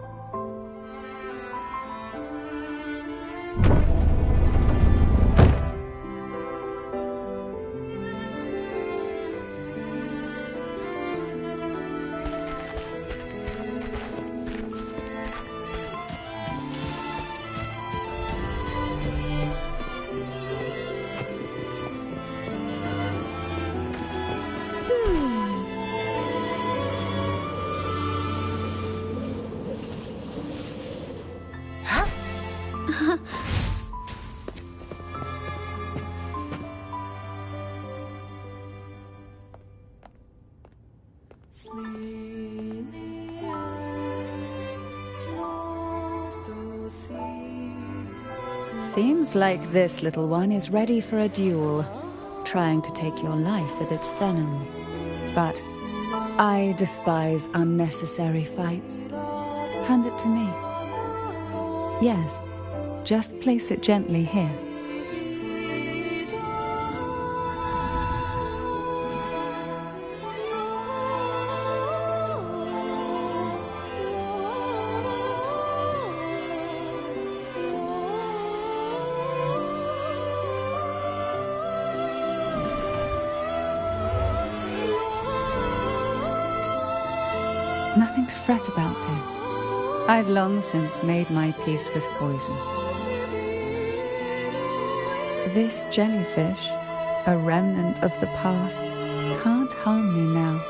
Seems like this little one is ready for a duel, trying to take your life with its venom. But I despise unnecessary fights. Hand it to me. Yes, just place it gently here. Nothing to fret about, dear. I've long since made my peace with poison. This jellyfish, a remnant of the past, can't harm me now.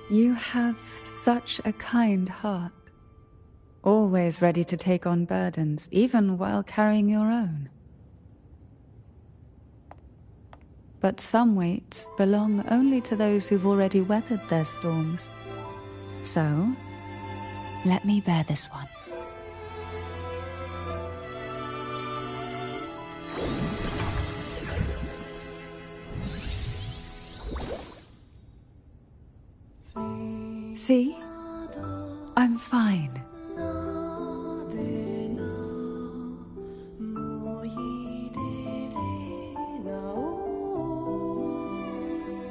You have such a kind heart. Always ready to take on burdens, even while carrying your own. But some weights belong only to those who've already weathered their storms. So, let me bear this one. See? I'm fine.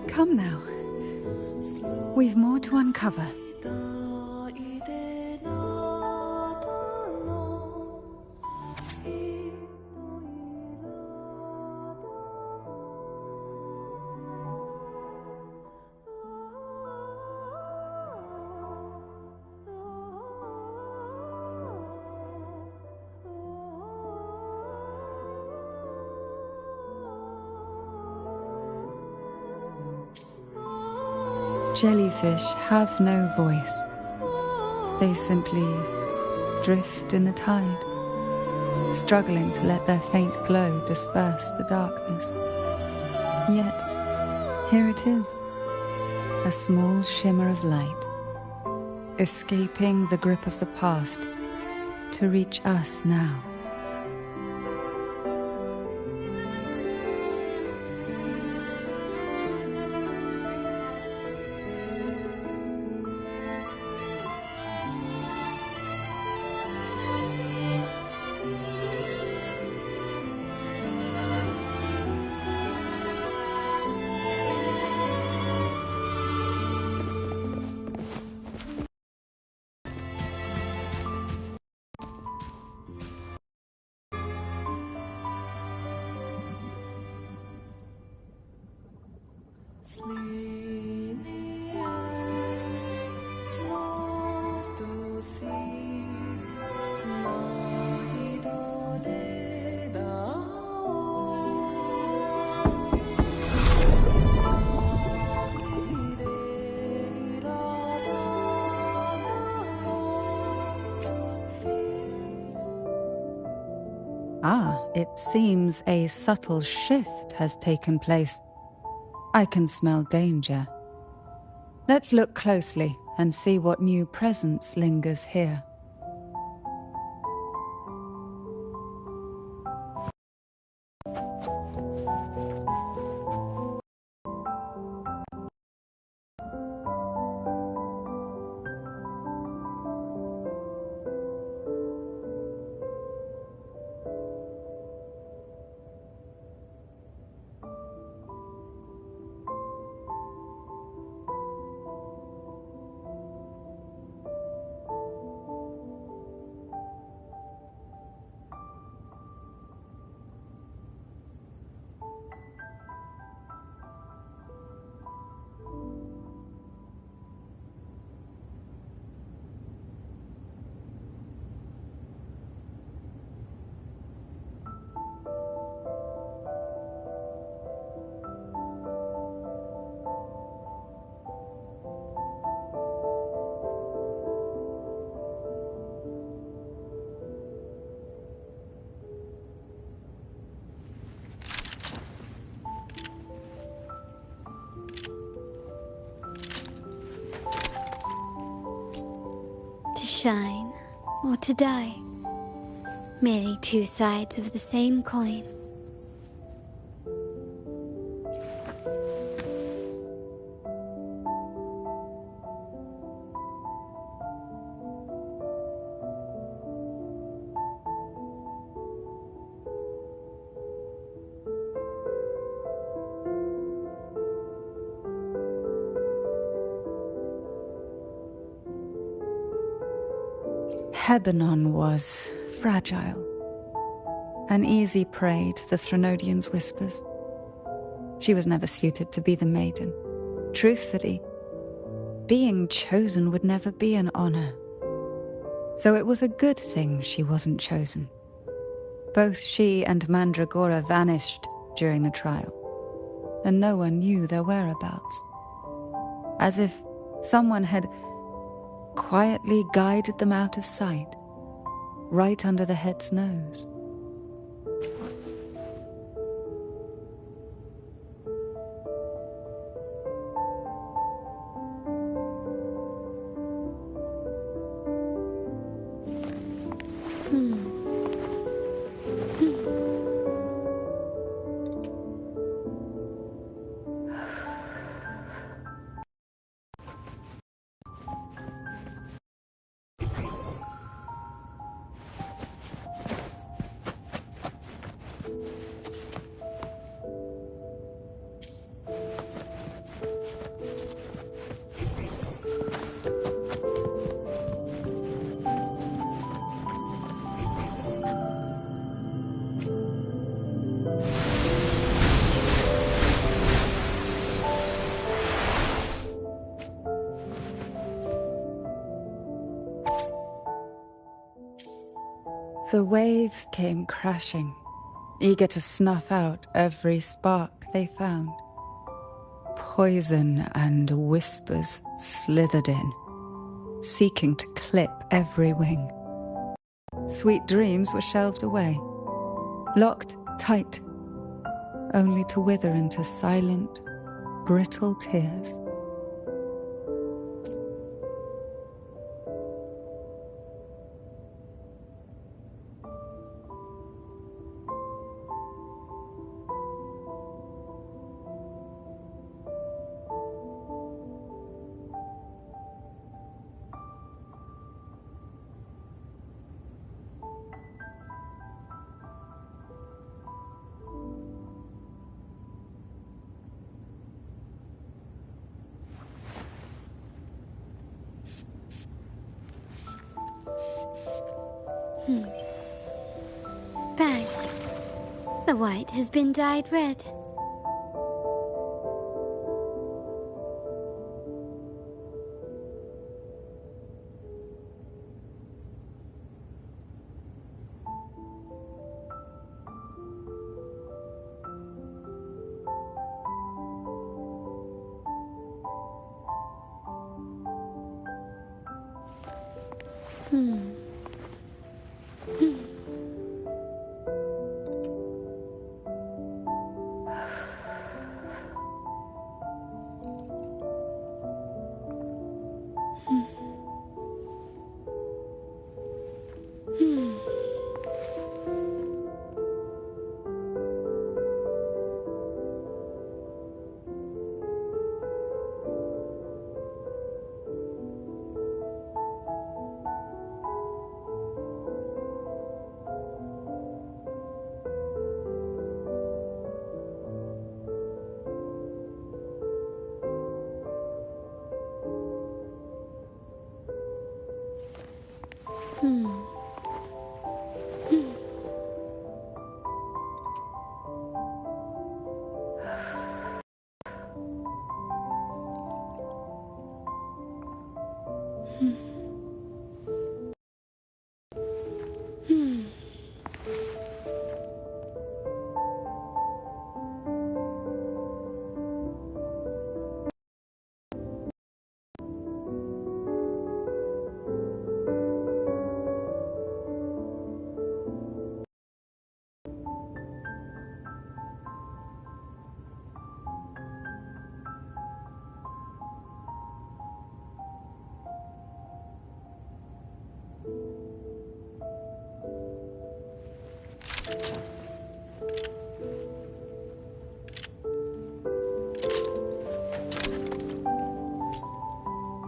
Come now. We've more to uncover. Jellyfish have no voice. They simply drift in the tide, struggling to let their faint glow disperse the darkness. Yet, here it is, a small shimmer of light, escaping the grip of the past to reach us now. Ah, it seems a subtle shift has taken place. I can smell danger. Let's look closely and see what new presence lingers here. shine or to die. Merely two sides of the same coin. Hebanon was fragile, an easy prey to the Threnodians' whispers. She was never suited to be the maiden. Truthfully, being chosen would never be an honor. So it was a good thing she wasn't chosen. Both she and Mandragora vanished during the trial, and no one knew their whereabouts. As if someone had quietly guided them out of sight, right under the head's nose. The waves came crashing, eager to snuff out every spark they found. Poison and whispers slithered in, seeking to clip every wing. Sweet dreams were shelved away, locked tight, only to wither into silent, brittle tears. Bang. The white has been dyed red.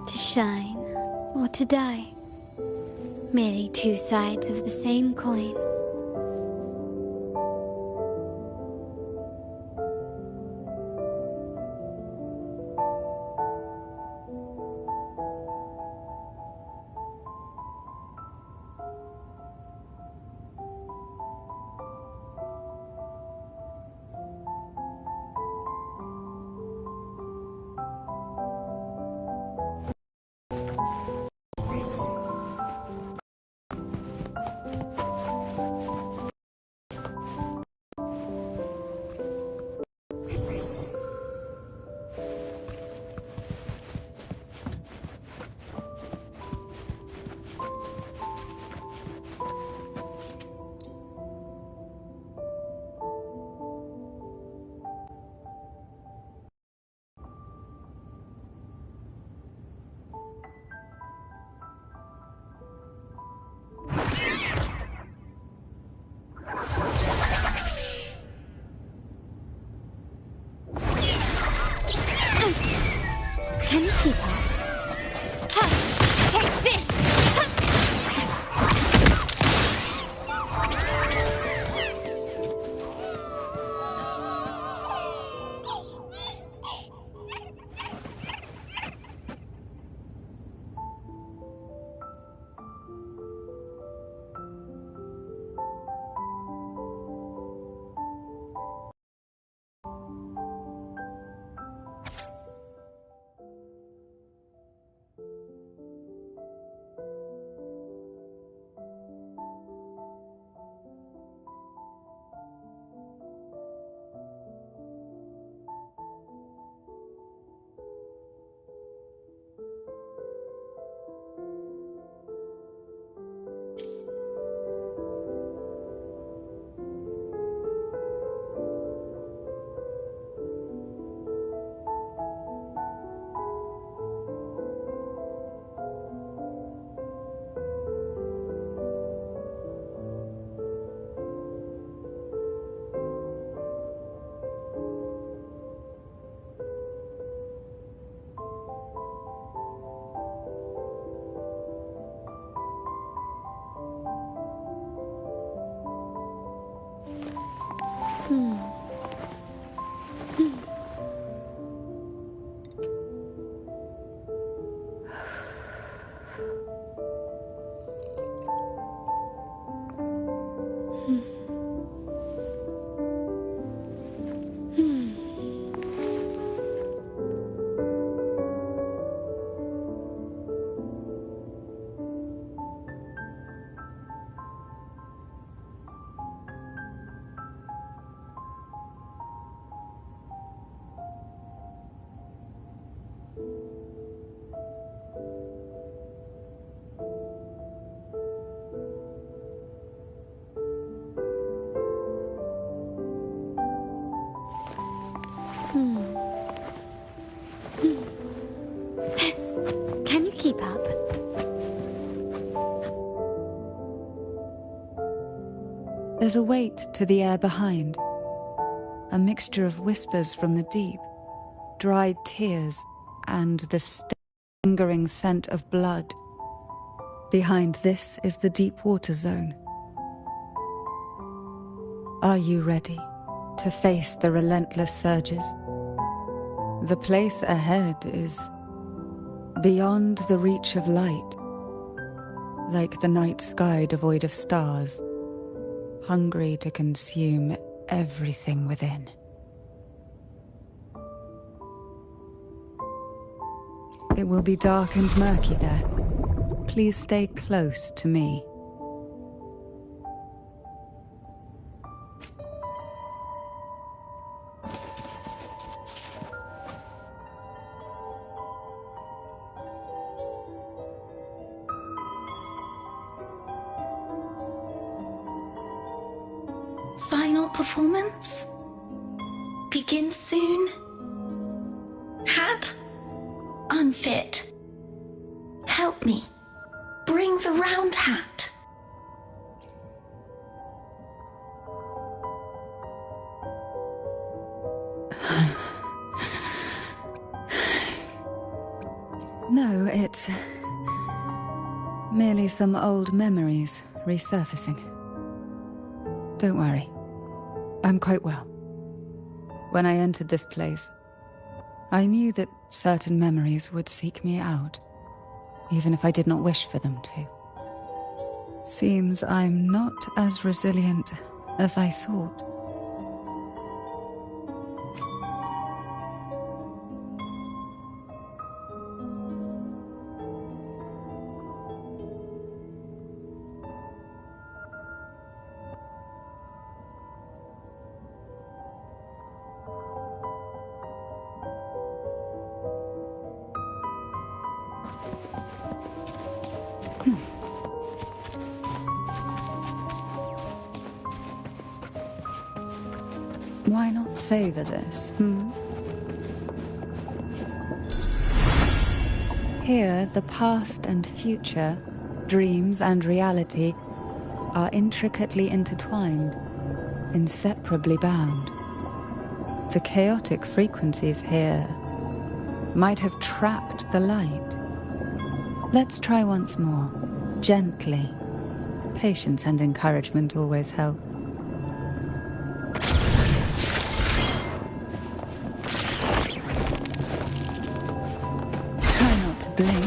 To shine or to die. Merely two sides of the same coin. Can you keep up? Take this! Can you keep up? There's a weight to the air behind. A mixture of whispers from the deep, dried tears, and the lingering scent of blood. Behind this is the deep water zone. Are you ready to face the relentless surges? The place ahead is beyond the reach of light, like the night sky devoid of stars, hungry to consume everything within. It will be dark and murky there. Please stay close to me. Final performance? Begin soon? Hat? Unfit. Help me. Bring the round hat. No, it's merely some old memories resurfacing. Don't worry. I'm quite well. When I entered this place, I knew that certain memories would seek me out, even if I did not wish for them to. Seems I'm not as resilient as I thought. Why not savor this, Here, the past and future, dreams and reality, are intricately intertwined, inseparably bound. The chaotic frequencies here might have trapped the light. Let's try once more, gently. Patience and encouragement always help. Blink.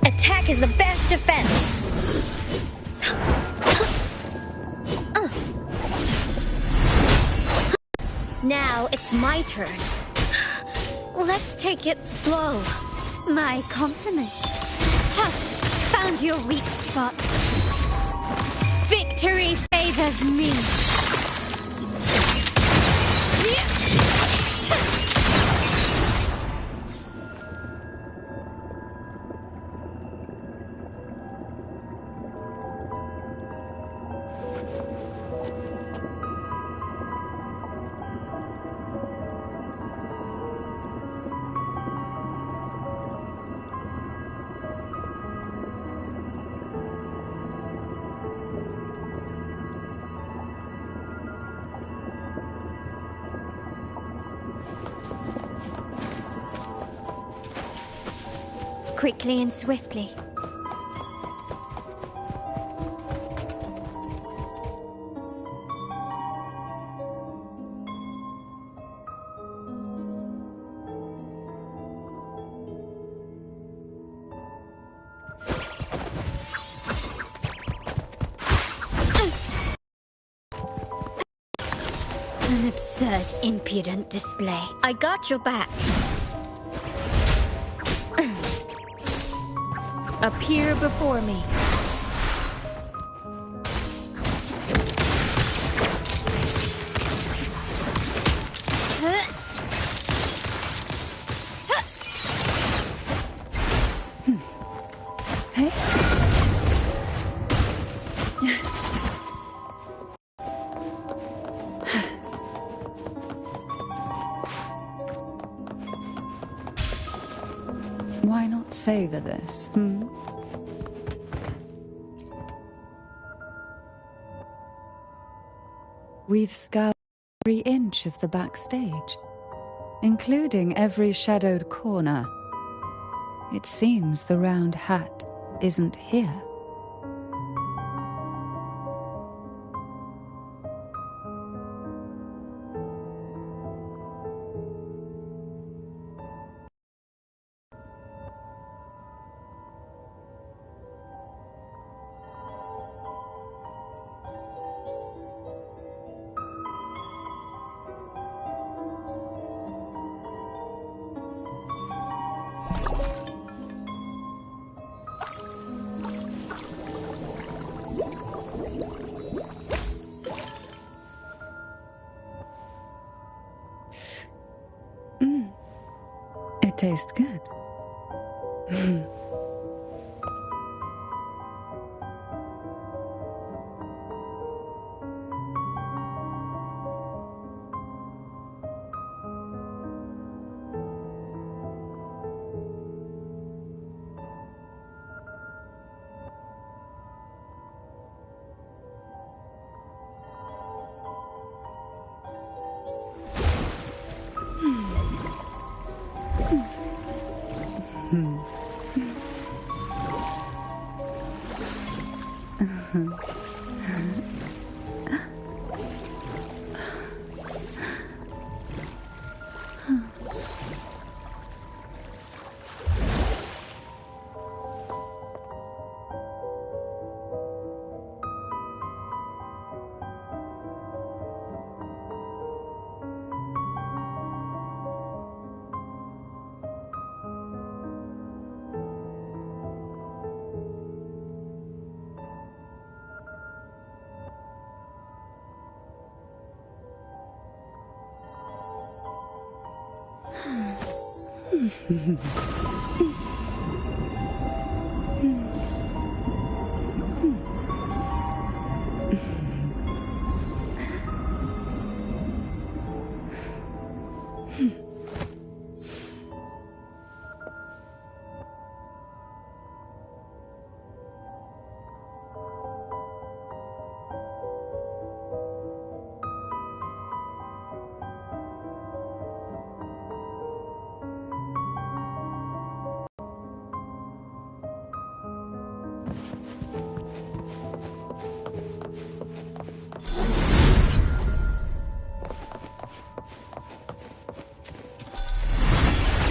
Attack is the best defense. Now it's my turn. Let's take it slow. My compliments. Hush. Found your weak spot. Victory favors me. Quickly and swiftly. An absurd, impudent display. I got your back. Appear before me. Why not savor this, We've scoured every inch of the backstage, including every shadowed corner. It seems the round hat isn't here. It tastes good.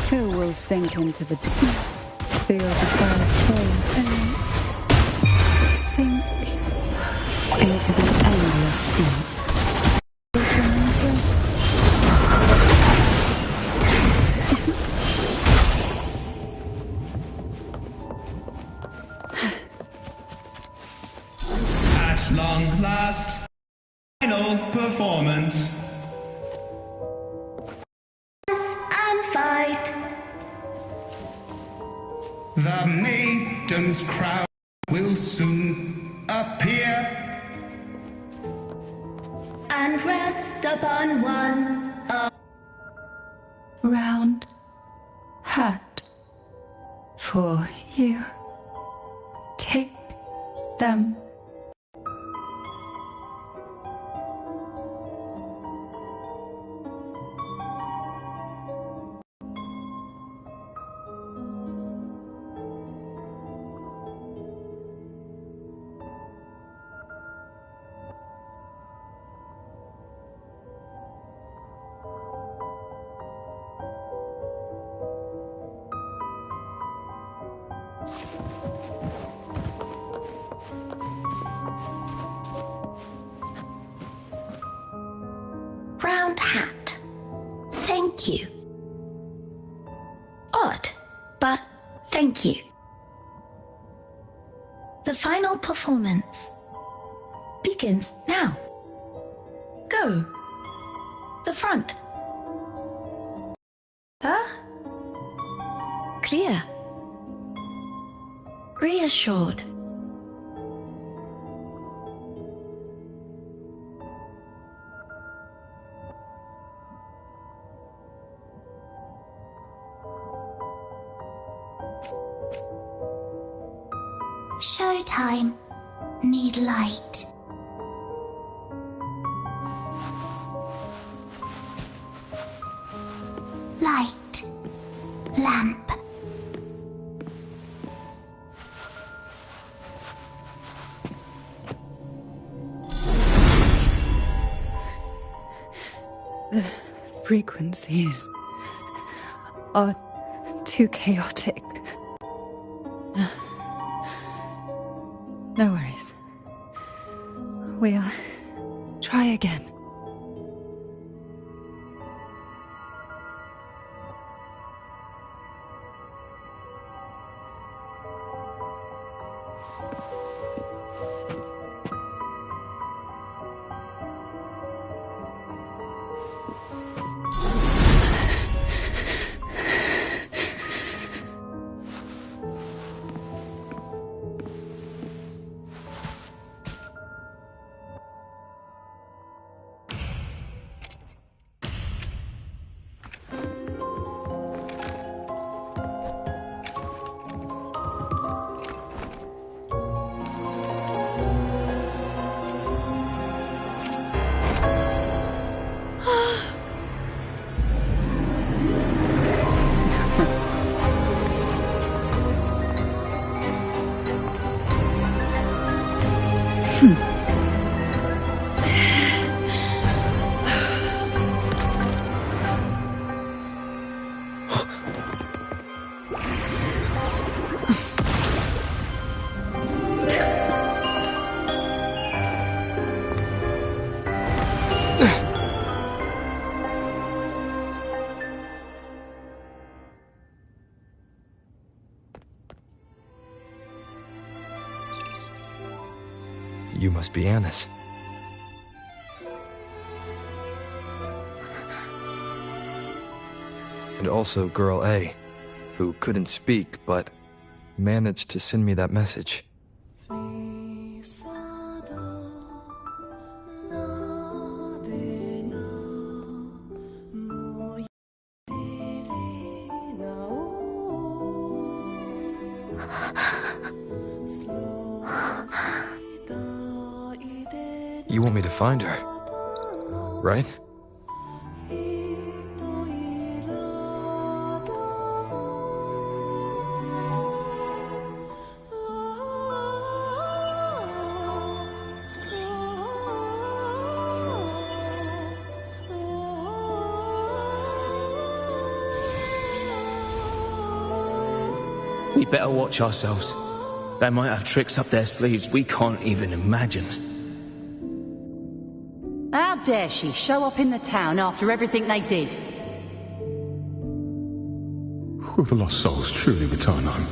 Who will sink into the deep? Feel the tide flow and sink into the endless deep. At long last, final performance. And fight. The maiden's crowd will soon appear and rest upon one of Round hat for you. Take them. Round hat. Thank you. Odd, but thank you. The final performance begins now. Go. The front. Clear. Reassured. Showtime. Need light. Light. Lamp. The frequencies are too chaotic. No worries. We'll try again. You must be Annis. And also Girl A, who couldn't speak, but managed to send me that message. You want me to find her, right? We better watch ourselves. They might have tricks up their sleeves we can't even imagine. How dare she show up in the town after everything they did? Will the lost souls truly return home?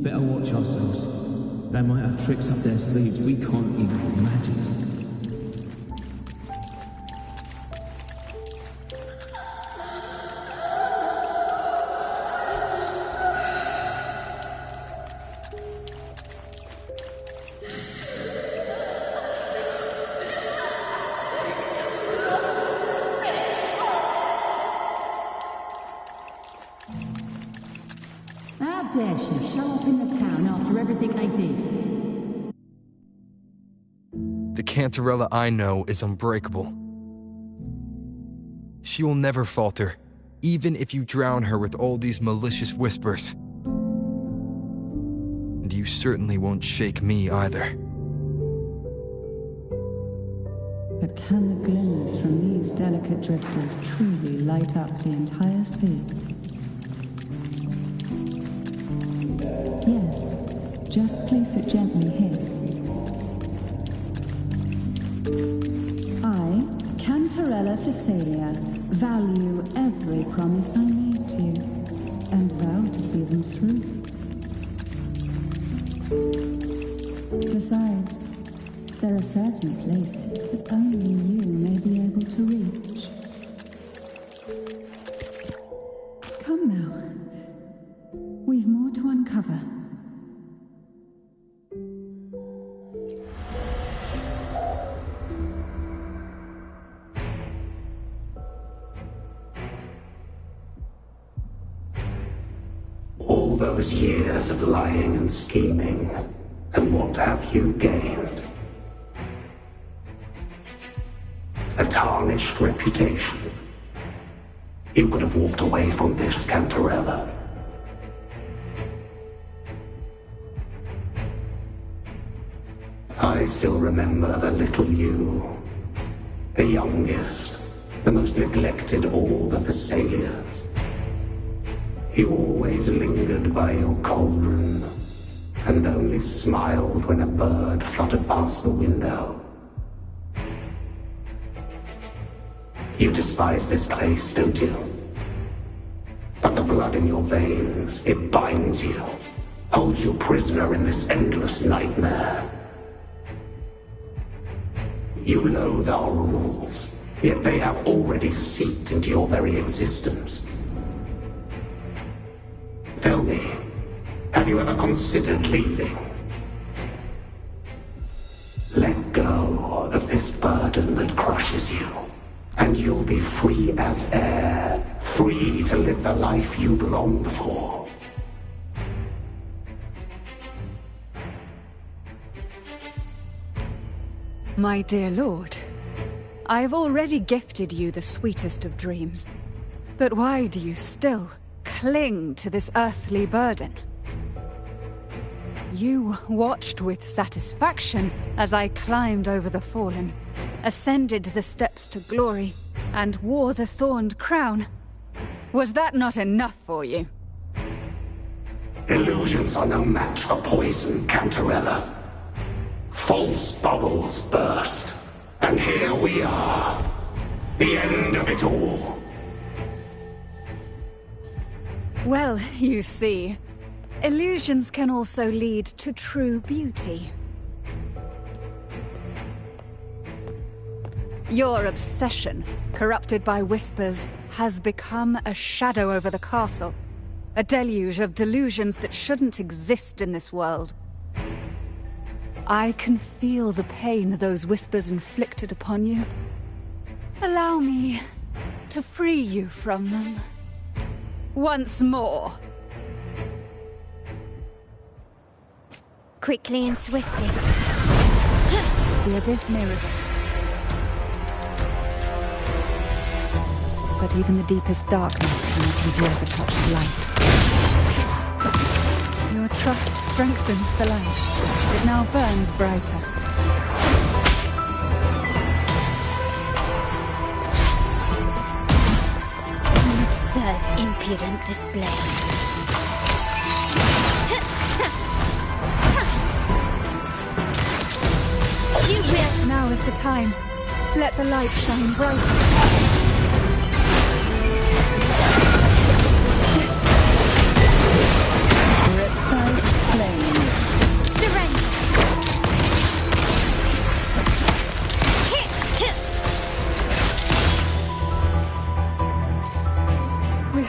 better watch ourselves. They might have tricks up their sleeves we can't even imagine. How dare she show up in the town after everything they did? The Cantarella I know is unbreakable. She will never falter, even if you drown her with all these malicious whispers. And you certainly won't shake me either. But can the glimmers from these delicate drifters truly light up the entire sea? Yes, just place it gently here. I, Cantarella Phasalia, value every promise I made to you, and vow to see them through. Besides, there are certain places that only you may be able to reach. Come now. We've more to uncover. All those years of lying and scheming, and what have you gained? A tarnished reputation. You could have walked away from this, Cantarella. I still remember the little you, the youngest, the most neglected of all the Thessalians. You always lingered by your cauldron, and only smiled when a bird fluttered past the window. You despise this place, don't you? But the blood in your veins, it binds you, holds you prisoner in this endless nightmare. You loathe our rules, yet they have already seeped into your very existence. Tell me, have you ever considered leaving? Let go of this burden that crushes you, and you'll be free as air, free to live the life you've longed for. My dear lord, I have already gifted you the sweetest of dreams. But why do you still cling to this earthly burden? You watched with satisfaction as I climbed over the fallen, ascended the steps to glory, and wore the thorned crown. Was that not enough for you? Illusions are no match for poison, Cantarella. False bubbles burst, and here we are. The end of it all. Well, you see, illusions can also lead to true beauty. Your obsession, corrupted by whispers, has become a shadow over the castle. A deluge of delusions that shouldn't exist in this world. I can feel the pain those whispers inflicted upon you. Allow me to free you from them. Once more. Quickly and swiftly. The abyss mirrors. But even the deepest darkness cannot endure the touch of light. Your trust strengthens the light. It now burns brighter. An absurd, impudent display. You will! Now is the time. Let the light shine brighter. Riptides play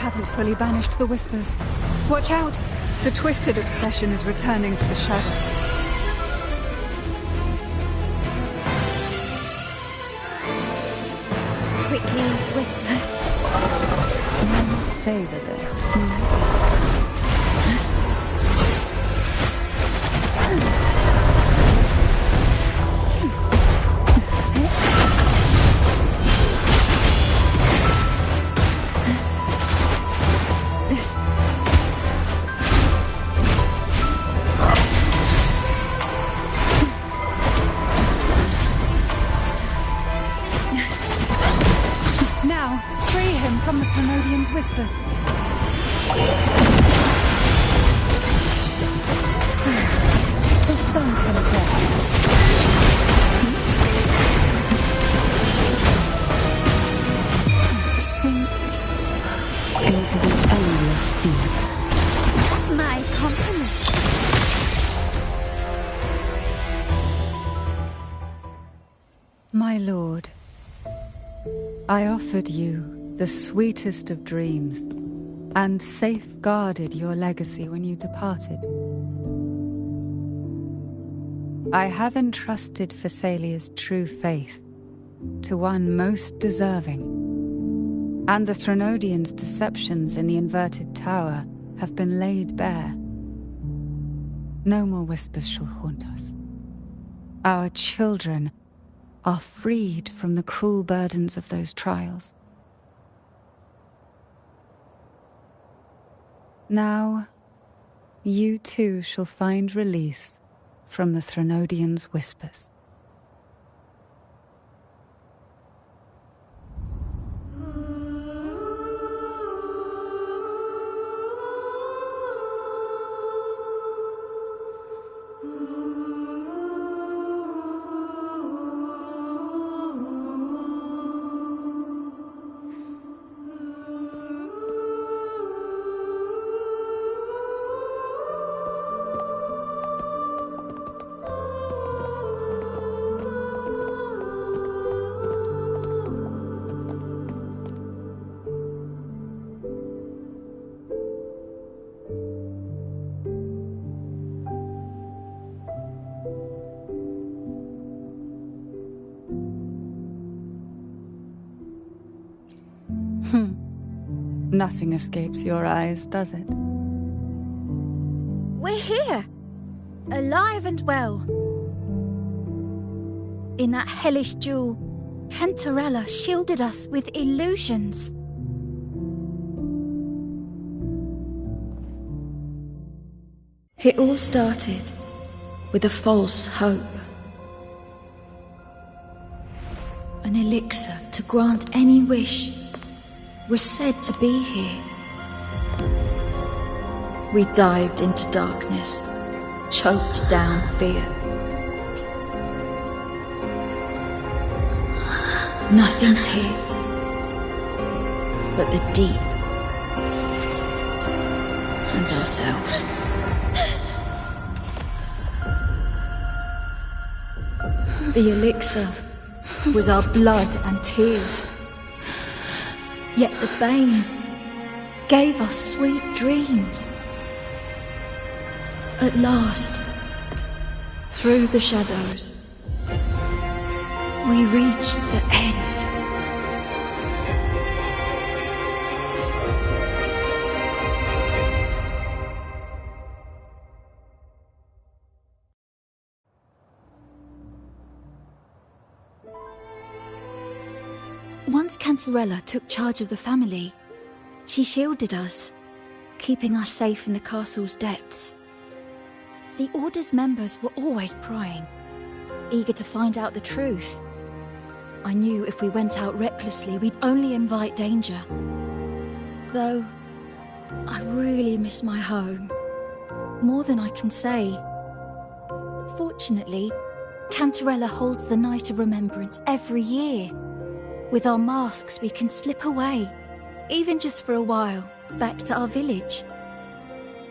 haven't fully banished the whispers. Watch out! The twisted obsession is returning to the shadow. Quickly, swiftly. Savor this. Now, free him from the Trinodian's whispers. To sunken depths. Sink into the endless deep. My compliments. My lord, I offered you the sweetest of dreams and safeguarded your legacy when you departed. I have entrusted Phassalia's true faith to one most deserving, and the Trinodians' deceptions in the inverted tower have been laid bare. No more whispers shall haunt us. Our children are freed from the cruel burdens of those trials. Now, you too shall find release from the Trinodians' whispers. Nothing escapes your eyes, does it? We're here, alive and well. In that hellish duel, Cantarella shielded us with illusions. It all started with a false hope. An elixir to grant any wish was said to be here. We dived into darkness, choked down fear. Nothing's here but the deep and ourselves. The elixir was our blood and tears. Yet the bane gave us sweet dreams. At last, through the shadows, we reached the end. Once Cantarella took charge of the family, she shielded us, keeping us safe in the castle's depths. The Order's members were always prying, eager to find out the truth. I knew if we went out recklessly, we'd only invite danger. Though, I really miss my home, more than I can say. Fortunately, Cantarella holds the Night of Remembrance every year. With our masks, we can slip away, even just for a while, back to our village.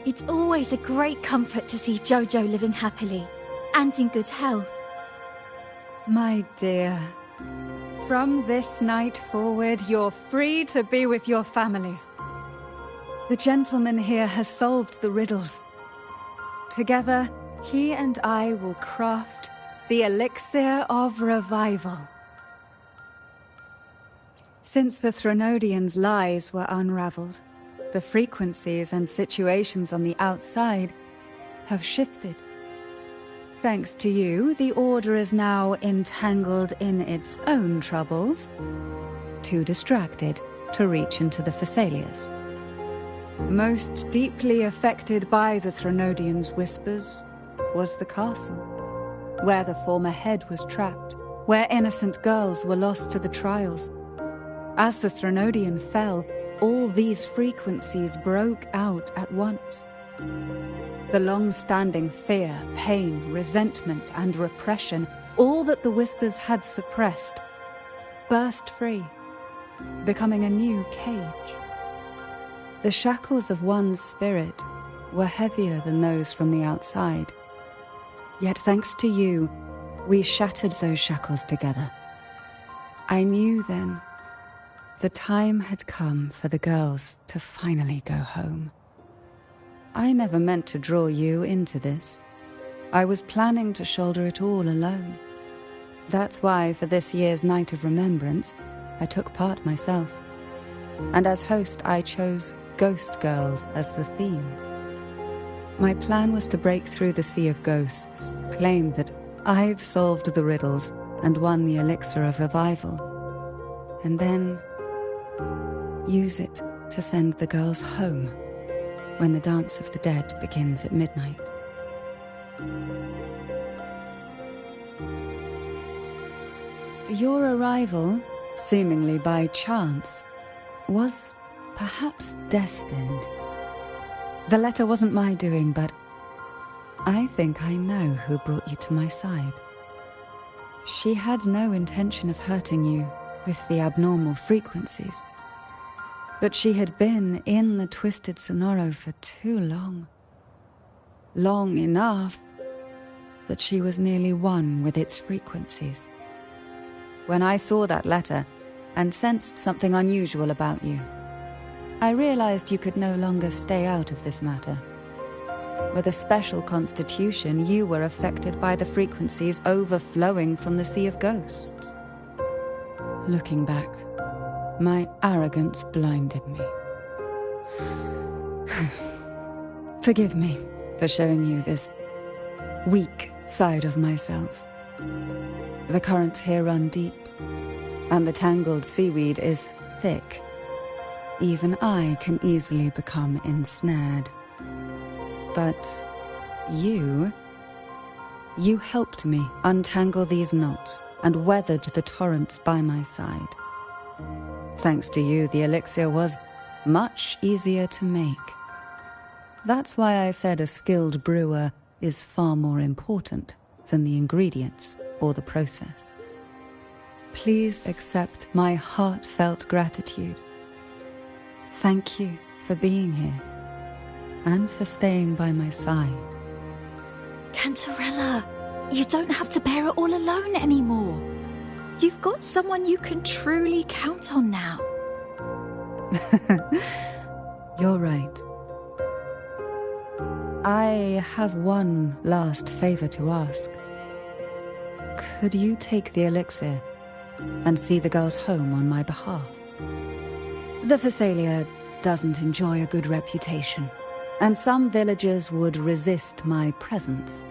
It's always a great comfort to see Jojo living happily and in good health. My dear, from this night forward, you're free to be with your families. The gentleman here has solved the riddles. Together, he and I will craft the elixir of revival. Since the Threnodians' lies were unraveled, the frequencies and situations on the outside have shifted. Thanks to you, the Order is now entangled in its own troubles, too distracted to reach into the Thessalias. Most deeply affected by the Threnodians' whispers was the castle, where the former head was trapped, where innocent girls were lost to the trials. As the Threnodian fell, all these frequencies broke out at once. The long-standing fear, pain, resentment, and repression, all that the whispers had suppressed, burst free, becoming a new cage. The shackles of one's spirit were heavier than those from the outside. Yet thanks to you, we shattered those shackles together. I knew then the time had come for the girls to finally go home. I never meant to draw you into this. I was planning to shoulder it all alone. That's why for this year's Night of Remembrance, I took part myself. And as host, I chose Ghost Girls as the theme. My plan was to break through the sea of ghosts, claim that I've solved the riddles and won the elixir of revival, and then use it to send the girls home when the Dance of the Dead begins at midnight. Your arrival, seemingly by chance, was perhaps destined. The letter wasn't my doing, but I think I know who brought you to my side. She had no intention of hurting you with the abnormal frequencies, but she had been in the Twisted Sonoro for too long. Long enough that she was nearly one with its frequencies. When I saw that letter and sensed something unusual about you, I realized you could no longer stay out of this matter. With a special constitution, you were affected by the frequencies overflowing from the Sea of Ghosts. Looking back, my arrogance blinded me. Forgive me for showing you this weak side of myself. The currents here run deep, and the tangled seaweed is thick. Even I can easily become ensnared. But you helped me untangle these knots and weathered the torrents by my side. Thanks to you, the elixir was much easier to make. That's why I said a skilled brewer is far more important than the ingredients or the process. Please accept my heartfelt gratitude. Thank you for being here, and for staying by my side. Cantarella, you don't have to bear it all alone anymore. You've got someone you can truly count on now. You're right. I have one last favor to ask. Could you take the elixir and see the girls home on my behalf? The Thessalia doesn't enjoy a good reputation, and some villagers would resist my presence.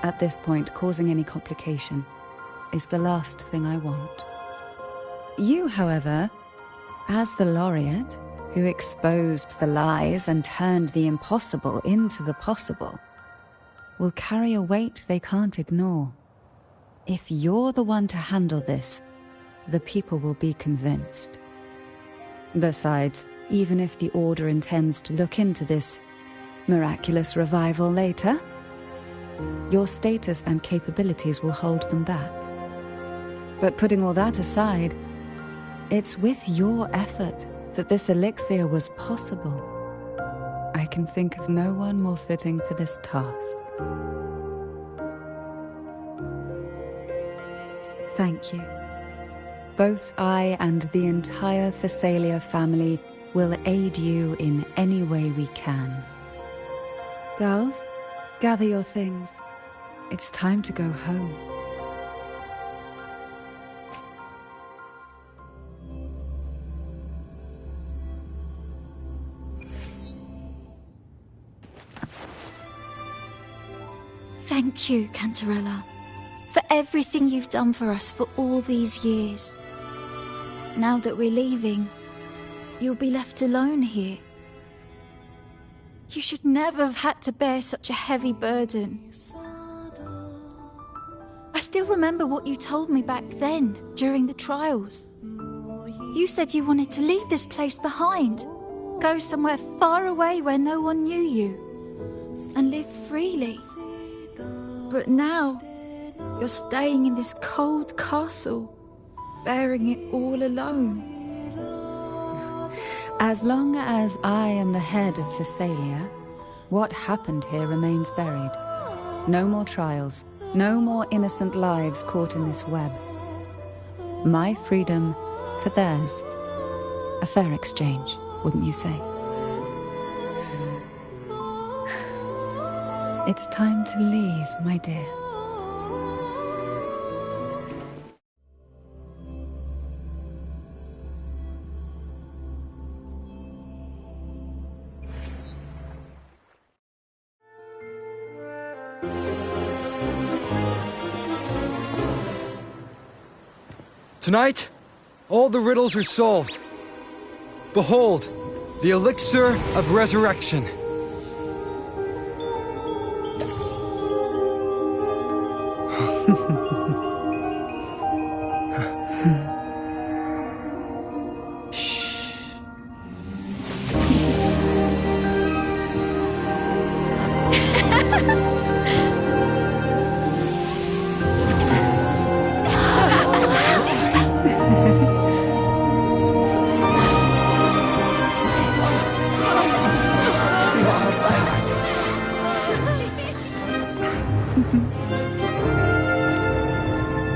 At this point, causing any complication is the last thing I want. You, however, as the laureate who exposed the lies and turned the impossible into the possible, will carry a weight they can't ignore. If you're the one to handle this, the people will be convinced. Besides, even if the Order intends to look into this miraculous revival later, your status and capabilities will hold them back. But putting all that aside, it's with your effort that this elixir was possible. I can think of no one more fitting for this task. Thank you. Both I and the entire Thessalia family will aid you in any way we can. Girls, gather your things. It's time to go home. Thank you, Cantarella, for everything you've done for us for all these years. Now that we're leaving, you'll be left alone here. You should never have had to bear such a heavy burden. I still remember what you told me back then, during the trials. You said you wanted to leave this place behind, go somewhere far away where no one knew you, and live freely. But now, you're staying in this cold castle, bearing it all alone. As long as I am the head of Thessalia, what happened here remains buried. No more trials, no more innocent lives caught in this web. My freedom for theirs. A fair exchange, wouldn't you say? It's time to leave, my dear. Tonight, all the riddles are solved. Behold, the elixir of resurrection.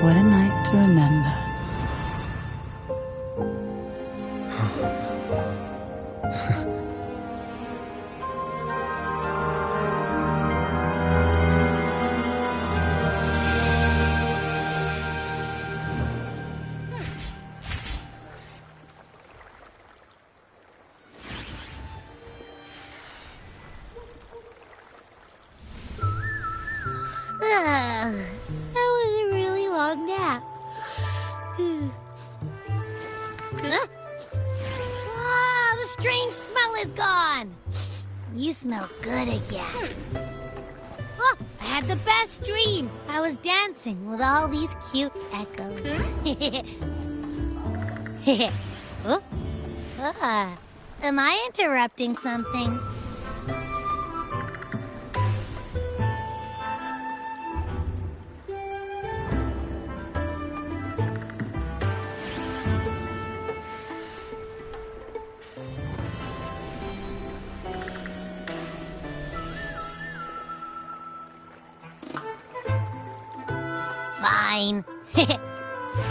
What a night to remember. That was a really long nap. Ah, the strange smell is gone. You smell good again. Look, I had the best dream. I was dancing with all these cute echoes. Oh, am I interrupting something? Fine.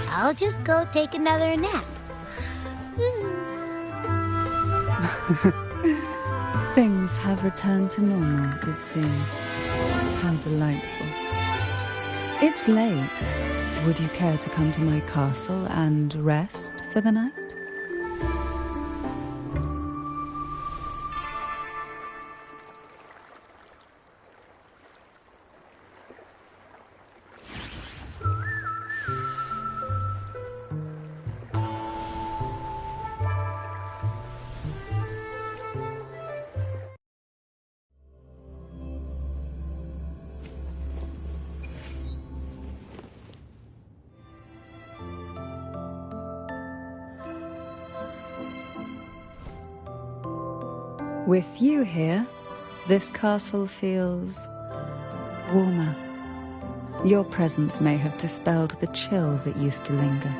I'll just go take another nap. Things have returned to normal, it seems. How delightful. It's late. Would you care to come to my castle and rest for the night? With you here, this castle feels warmer. Your presence may have dispelled the chill that used to linger.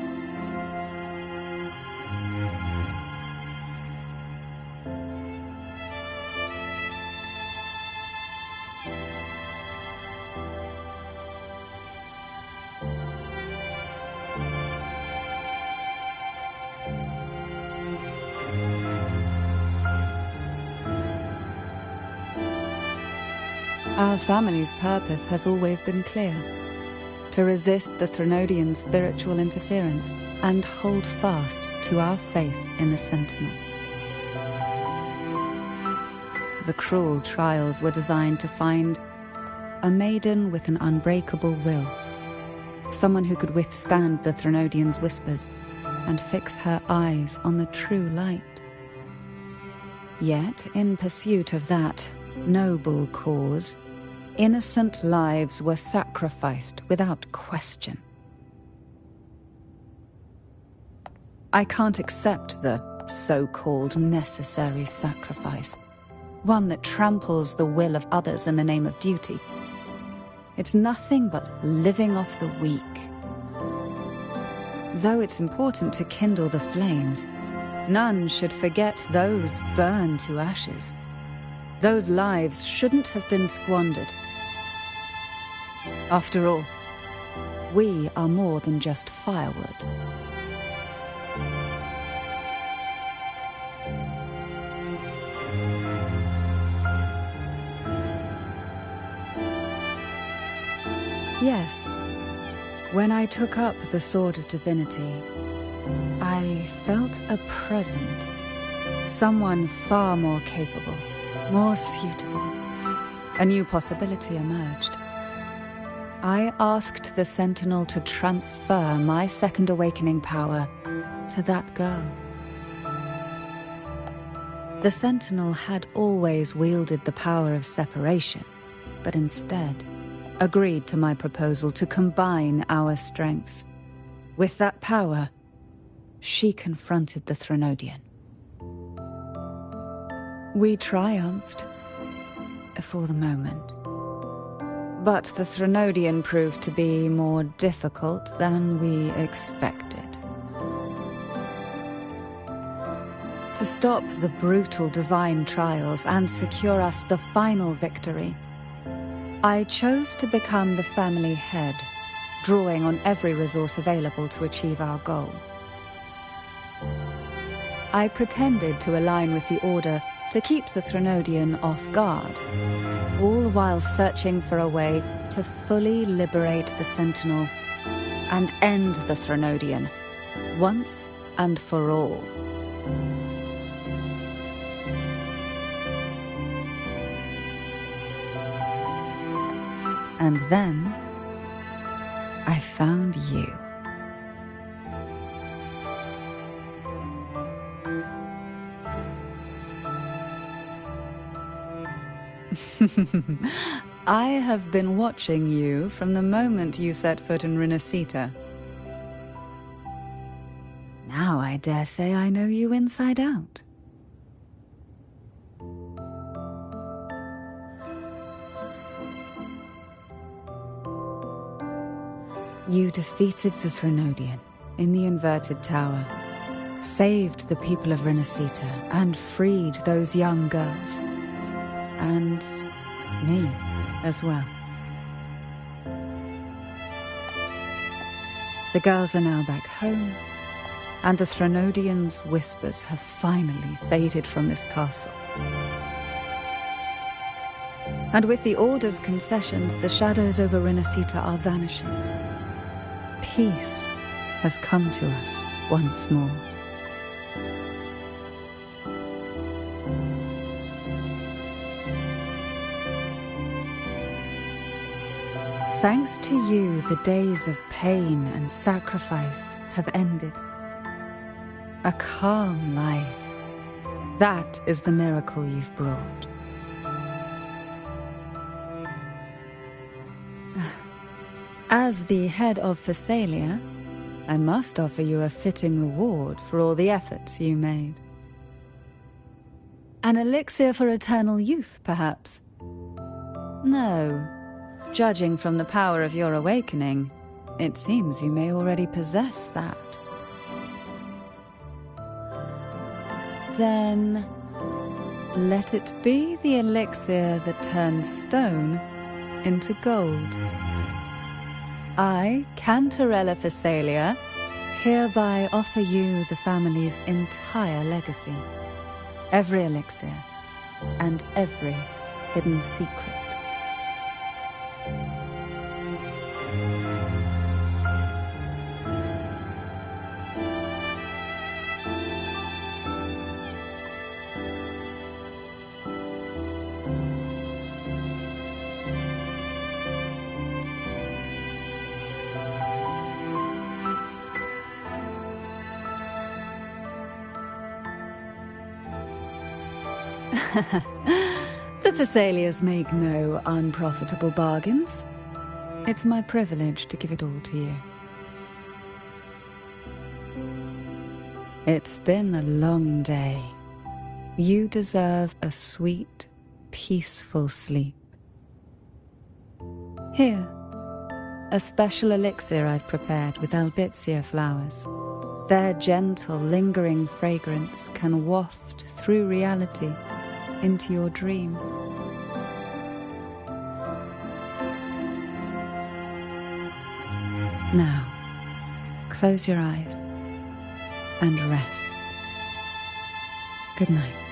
Our family's purpose has always been clear: to resist the Threnodians' spiritual interference and hold fast to our faith in the Sentinel. The cruel trials were designed to find a maiden with an unbreakable will, someone who could withstand the Threnodians' whispers and fix her eyes on the true light. Yet, in pursuit of that noble cause, innocent lives were sacrificed without question. I can't accept the so-called necessary sacrifice, one that tramples the will of others in the name of duty. It's nothing but living off the weak. Though it's important to kindle the flames, none should forget those burned to ashes. Those lives shouldn't have been squandered. After all, we are more than just firewood. Yes, when I took up the Sword of Divinity, I felt a presence, someone far more capable, more suitable. A new possibility emerged. I asked the Sentinel to transfer my second awakening power to that girl. The Sentinel had always wielded the power of separation, but instead agreed to my proposal to combine our strengths. With that power, she confronted the Threnodian. We triumphed, for the moment. But the Threnodian proved to be more difficult than we expected. To stop the brutal divine trials and secure us the final victory, I chose to become the family head, drawing on every resource available to achieve our goal. I pretended to align with the Order to keep the Threnodian off guard, all while searching for a way to fully liberate the Sentinel and end the Threnodian, once and for all. And then I found you. I have been watching you from the moment you set foot in Renacita. Now I dare say I know you inside out. You defeated the Threnodian in the Inverted Tower, saved the people of Renacita, and freed those young girls. And me as well. The girls are now back home, and the Threnodian's whispers have finally faded from this castle. And with the Order's concessions, the shadows over Renacita are vanishing. Peace has come to us once more. Thanks to you, the days of pain and sacrifice have ended. A calm life. That is the miracle you've brought. As the head of Phasalia, I must offer you a fitting reward for all the efforts you made. An elixir for eternal youth, perhaps? No. Judging from the power of your awakening, it seems you may already possess that. Then, let it be the elixir that turns stone into gold. I, Cantarella Phasalia, hereby offer you the family's entire legacy. Every elixir and every hidden secret. The Thessalias make no unprofitable bargains. It's my privilege to give it all to you. It's been a long day. You deserve a sweet, peaceful sleep. Here, a special elixir I've prepared with albizia flowers. Their gentle, lingering fragrance can waft through reality into your dream. Now, close your eyes and rest. Good night.